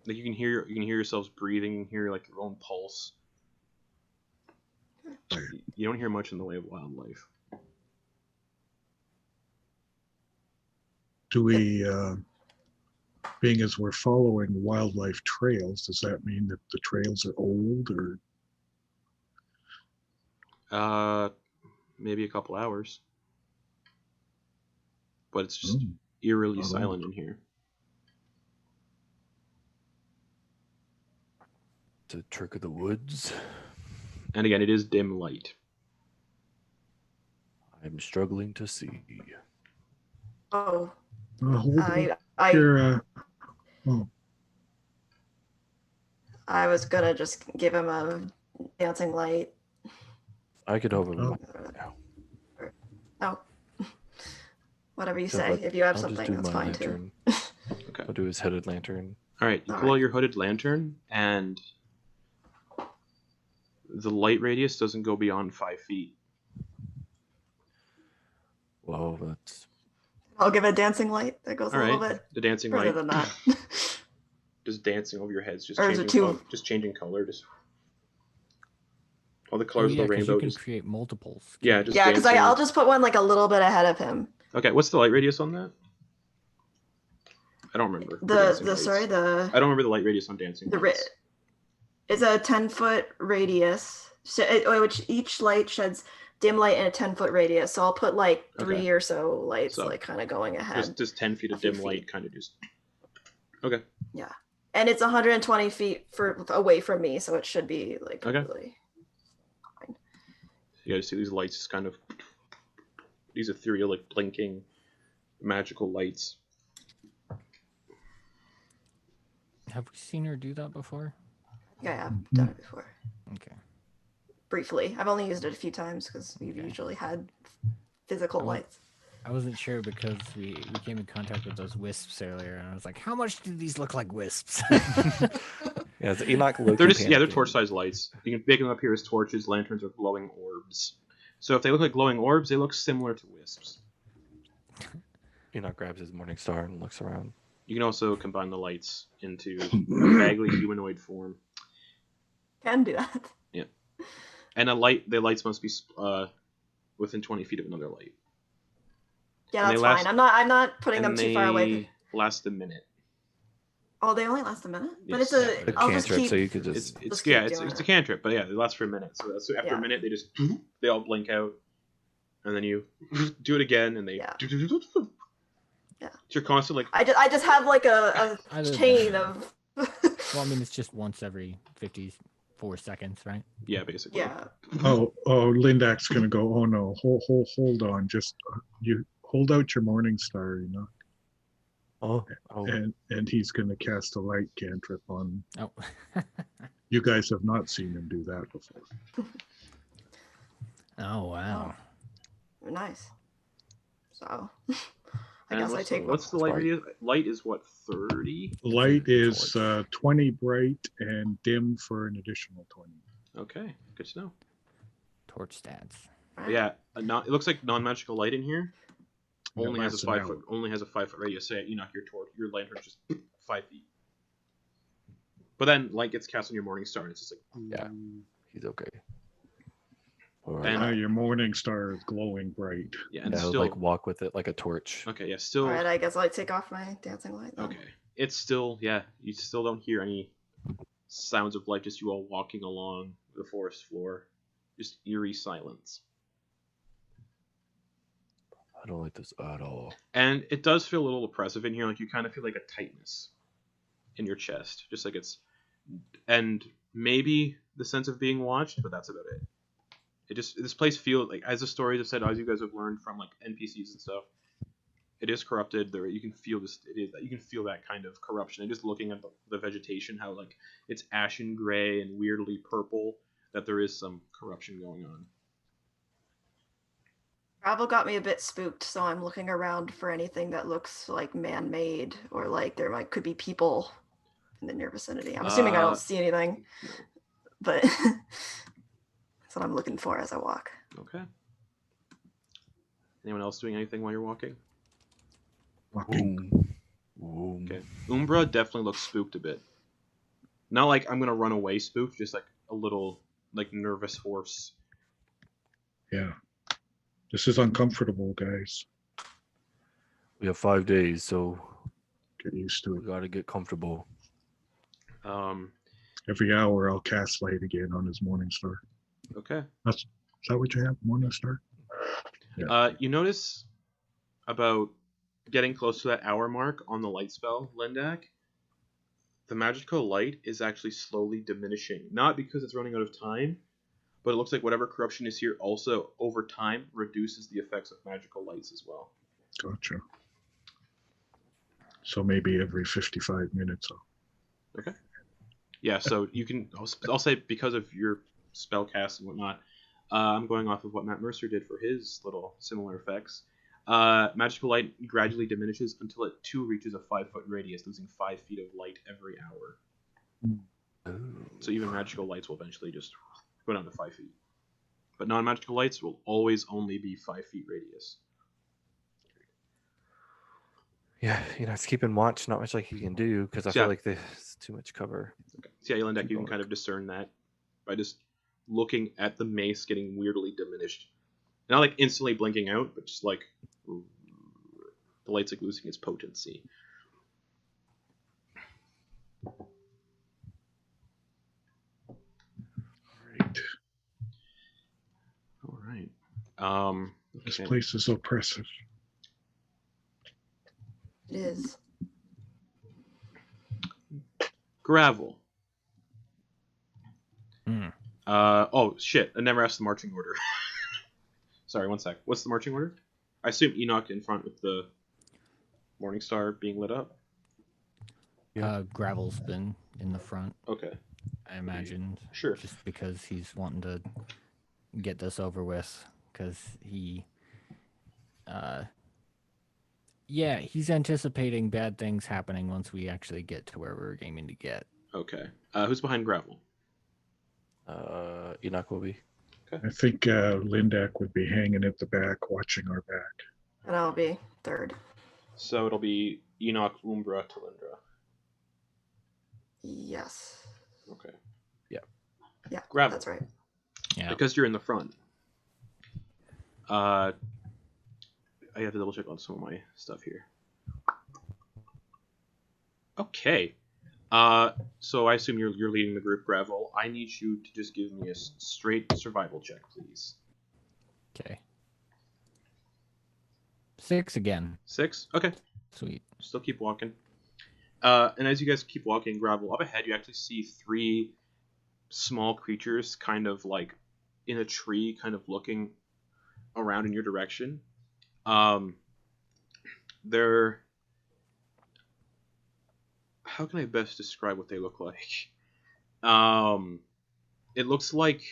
Speaker 1: Like you can hear yourselves breathing, you can hear like your own pulse. You don't hear much in the way of wildlife.
Speaker 5: Do we, being as we're following wildlife trails, does that mean that the trails are old or?
Speaker 1: Maybe a couple hours. But it's just eerily silent in here.
Speaker 2: The trick of the woods.
Speaker 1: And again, it is dim light.
Speaker 2: I'm struggling to see.
Speaker 3: Oh.
Speaker 5: Hold
Speaker 3: I
Speaker 5: I
Speaker 3: was gonna just give him a dancing light.
Speaker 2: I could over.
Speaker 3: Oh. Whatever you
Speaker 2: So,
Speaker 3: say.
Speaker 2: but
Speaker 3: If you have
Speaker 2: I'll just
Speaker 3: something,
Speaker 2: do
Speaker 3: that's
Speaker 2: my
Speaker 3: fine
Speaker 2: lantern.
Speaker 1: Okay.
Speaker 2: I'll do his hooded lantern.
Speaker 1: All right, you pull out your hooded lantern, and the light radius doesn't go beyond 5 feet.
Speaker 2: Whoa, that's.
Speaker 3: I'll give a dancing light that goes
Speaker 1: All
Speaker 3: a little
Speaker 1: right,
Speaker 3: bit
Speaker 1: the dancing
Speaker 3: further
Speaker 1: light
Speaker 3: than that.
Speaker 1: just dancing over your heads, just
Speaker 3: Or is it two?
Speaker 1: just changing color, just all the
Speaker 4: Oh,
Speaker 1: colors
Speaker 4: yeah,
Speaker 1: of the
Speaker 4: 'cause
Speaker 1: rainbow.
Speaker 4: you can
Speaker 1: just
Speaker 4: create multiples.
Speaker 1: yeah, just
Speaker 3: Yeah, because
Speaker 1: dancing.
Speaker 3: I'll just put one like a little bit ahead of him.
Speaker 1: Okay, what's the light radius on that? I don't remember. for dancing lights. I don't remember the light radius on dancing lights.
Speaker 3: It's a 10-foot radius, which each light sheds dim light in a 10-foot radius. So I'll put like 3 or so lights,
Speaker 1: So,
Speaker 3: like kind of going ahead.
Speaker 1: Just 10 feet of dim light, kind of just. Okay.
Speaker 3: Yeah, and it's 120 feet away from me, so it should be like really fine.
Speaker 1: You guys see these lights, just kind of these ethereal, like blinking, magical lights.
Speaker 4: Have we seen her do that before?
Speaker 3: Yeah, I've done it before.
Speaker 4: Okay.
Speaker 3: Briefly. I've only used it a few times because we've usually had physical lights.
Speaker 4: I wasn't sure because we came in contact with those wisps earlier, and I was like, how much do these look like wisps?
Speaker 2: Yeah, it's Enoch.
Speaker 1: They're just they're torch-sized lights. You can make them up here as torches, lanterns, or glowing orbs. So if they look like glowing orbs, they look similar to wisps.
Speaker 2: Enoch grabs his morning star and looks around.
Speaker 1: You can also combine the lights into a vaguely humanoid form.
Speaker 3: Can do that.
Speaker 1: Yeah, and the lights must be within 20 feet of another light.
Speaker 3: Yeah,
Speaker 1: And they
Speaker 3: that's
Speaker 1: last-
Speaker 3: fine. I'm not putting them
Speaker 1: And
Speaker 3: too far away.
Speaker 1: they last a minute.
Speaker 3: Oh, they only last a minute? But
Speaker 1: Yes.
Speaker 3: it's
Speaker 2: A
Speaker 3: I'll just
Speaker 2: cantrip,
Speaker 3: keep...
Speaker 2: so you could
Speaker 1: It's
Speaker 2: just.
Speaker 3: Just
Speaker 1: yeah,
Speaker 3: keep
Speaker 1: it's
Speaker 3: doing
Speaker 1: a
Speaker 3: it.
Speaker 1: cantrip, but yeah, it lasts for a minute. So after
Speaker 3: Yeah.
Speaker 1: a minute, they all blink out, and then you do it again, and they.
Speaker 3: Yeah. Yeah.
Speaker 1: So you're constantly like.
Speaker 3: I just have like a
Speaker 4: Other
Speaker 3: chain
Speaker 4: than-
Speaker 3: of...
Speaker 4: Well, I mean, it's just once every 54 seconds, right?
Speaker 1: Yeah, basically.
Speaker 3: yeah.
Speaker 5: Oh, Lindak's gonna go. Oh no, hold on. Just you hold out your morning star, you know,
Speaker 2: Oh.
Speaker 5: and he's gonna cast a light cantrip on.
Speaker 4: Oh.
Speaker 5: You guys have not seen him do that before.
Speaker 4: Oh, wow.
Speaker 3: Nice. So, I
Speaker 1: And
Speaker 3: guess I take
Speaker 1: what's the light radius? Light is what, 30?
Speaker 5: Light is
Speaker 2: torch.
Speaker 5: 20 bright and dim for an additional 20.
Speaker 1: Okay, good to know.
Speaker 4: Torch stats.
Speaker 1: But yeah, it looks like non-magical light in here.
Speaker 5: And it
Speaker 1: Only has
Speaker 5: lasts
Speaker 1: a
Speaker 5: an
Speaker 1: 5 foot.
Speaker 5: hour.
Speaker 1: Only has a 5 foot radius. Say you knock your lantern just 5 feet. But then light gets cast on your morning star, and it's just like.
Speaker 2: Yeah. He's okay. Or,
Speaker 1: And-
Speaker 5: Now your morning star is glowing bright.
Speaker 1: Yeah, and
Speaker 2: yeah,
Speaker 1: still.
Speaker 2: like walk with it like a torch.
Speaker 1: Okay, yeah, still.
Speaker 3: Alright, I guess I'll take off my dancing light then.
Speaker 1: Okay. It's still, yeah, you still don't hear any sounds of life, just you all walking along the forest floor. Just eerie silence.
Speaker 2: I don't like this at all.
Speaker 1: And it does feel a little oppressive in here, like you kind of feel like a tightness in your chest. Just like it's. And maybe the sense of being watched, but that's about it. This place feels like, as the stories have said, as you guys have learned from like NPCs and stuff, it is corrupted. There, you can feel this. You can feel that kind of corruption. And just looking at the vegetation, how like it's ashen gray and weirdly purple, that there is some corruption going on.
Speaker 3: Travel got me a bit spooked, so I'm looking around for anything that looks like man-made or like could be people in the near vicinity. I'm assuming I don't see anything, but that's what I'm looking for as I walk.
Speaker 1: Okay. Anyone else doing anything while you're walking?
Speaker 5: Walking.
Speaker 2: Boom.
Speaker 1: Okay. Umbra definitely looks spooked a bit. Not like I'm gonna run away spooked, just like a little like nervous horse.
Speaker 5: Yeah. This is uncomfortable, guys.
Speaker 2: We have 5 days, so
Speaker 5: Get used to
Speaker 2: we
Speaker 5: it.
Speaker 2: gotta get comfortable.
Speaker 5: Every hour I'll cast light again on his morning star.
Speaker 1: Okay.
Speaker 5: Is that what you have? Morning star? Yeah.
Speaker 1: You notice about getting close to that hour mark on the light spell, Lendak, the magical light is actually slowly diminishing. Not because it's running out of time, but it looks like whatever corruption is here also, over time, reduces the effects of magical lights as well.
Speaker 5: Gotcha. So maybe every 55 minutes.
Speaker 1: Okay. Yeah, so you can... I'll say because of your spell cast and whatnot, I'm going off of what Matt Mercer did for his little similar effects. Magical light gradually diminishes until it too reaches a 5-foot radius, losing 5 feet of light every hour.
Speaker 2: Ooh.
Speaker 1: So even magical lights will eventually just go down to 5 feet. But non-magical lights will always only be 5 feet radius.
Speaker 2: Yeah, it's keeping watch. Not much like you can do because I
Speaker 1: Yeah.
Speaker 2: feel like there's too much cover.
Speaker 1: Okay. So yeah, Lendak, you can
Speaker 2: Dark.
Speaker 1: kind of discern that by just looking at the mace getting weirdly diminished. Not like instantly blinking out, but just like the light's like losing its potency.
Speaker 5: Right.
Speaker 1: All right.
Speaker 5: This
Speaker 1: Okay.
Speaker 5: place is oppressive.
Speaker 3: It is.
Speaker 1: Gravel.
Speaker 4: Hmm.
Speaker 1: Oh shit! I never asked the marching order. Sorry, one sec. What's the marching order? I assume Enoch in front with the Morning Star being lit up.
Speaker 2: Yeah.
Speaker 4: Gravel's been in the front,
Speaker 1: Okay,
Speaker 4: I imagine,
Speaker 1: sure.
Speaker 4: just because he's wanting to get this over with, because he, yeah, he's anticipating bad things happening once we actually get to where we're aiming to get.
Speaker 1: Okay. Who's behind Gravel?
Speaker 2: Enak will be.
Speaker 5: I think Lindak would be hanging at the back, watching our back.
Speaker 3: And I'll be third.
Speaker 1: So it'll be Enoch, Umbra, Talindra.
Speaker 3: Yes.
Speaker 1: Okay.
Speaker 3: Yeah,
Speaker 1: Gravel.
Speaker 3: that's right.
Speaker 4: Yeah.
Speaker 1: Because you're in the front. I have to double check on some of my stuff here. Okay. So I assume you're leading the group, Gravel. I need you to just give me a straight survival check, please.
Speaker 4: Okay. 6 again.
Speaker 1: 6? Okay.
Speaker 4: Sweet.
Speaker 1: Still keep walking. And as you guys keep walking, Gravel, up ahead you actually see 3 small creatures kind of like in a tree, kind of looking around in your direction. They're... How can I best describe what they look like? It looks like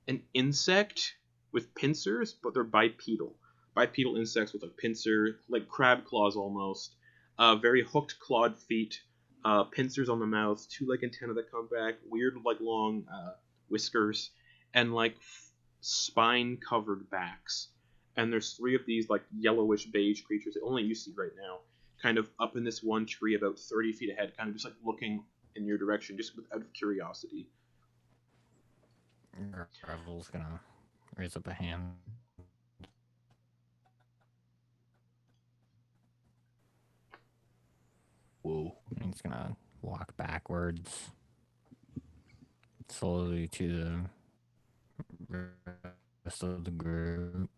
Speaker 1: an insect with pincers, but they're bipedal. Bipedal insects with a pincer, like crab claws almost. Very hooked clawed feet, pincers on the mouth, 2 antennae that come back, weird long whiskers, and spine covered backs. And there's 3 of these yellowish beige creatures that only you see right now, kind of up in this one tree about 30 feet ahead, kind of just looking in your direction, just out of curiosity.
Speaker 4: Gravel's gonna raise up a hand.
Speaker 2: Whoa.
Speaker 4: He's gonna walk backwards slowly to the rest of the group.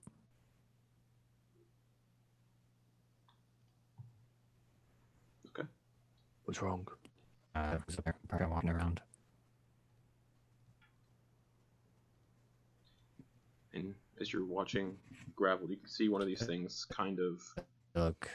Speaker 1: Okay.
Speaker 2: What's wrong?
Speaker 4: Probably walking around.
Speaker 1: And as you're watching Gravel, you can see one of these things kind of...
Speaker 4: Look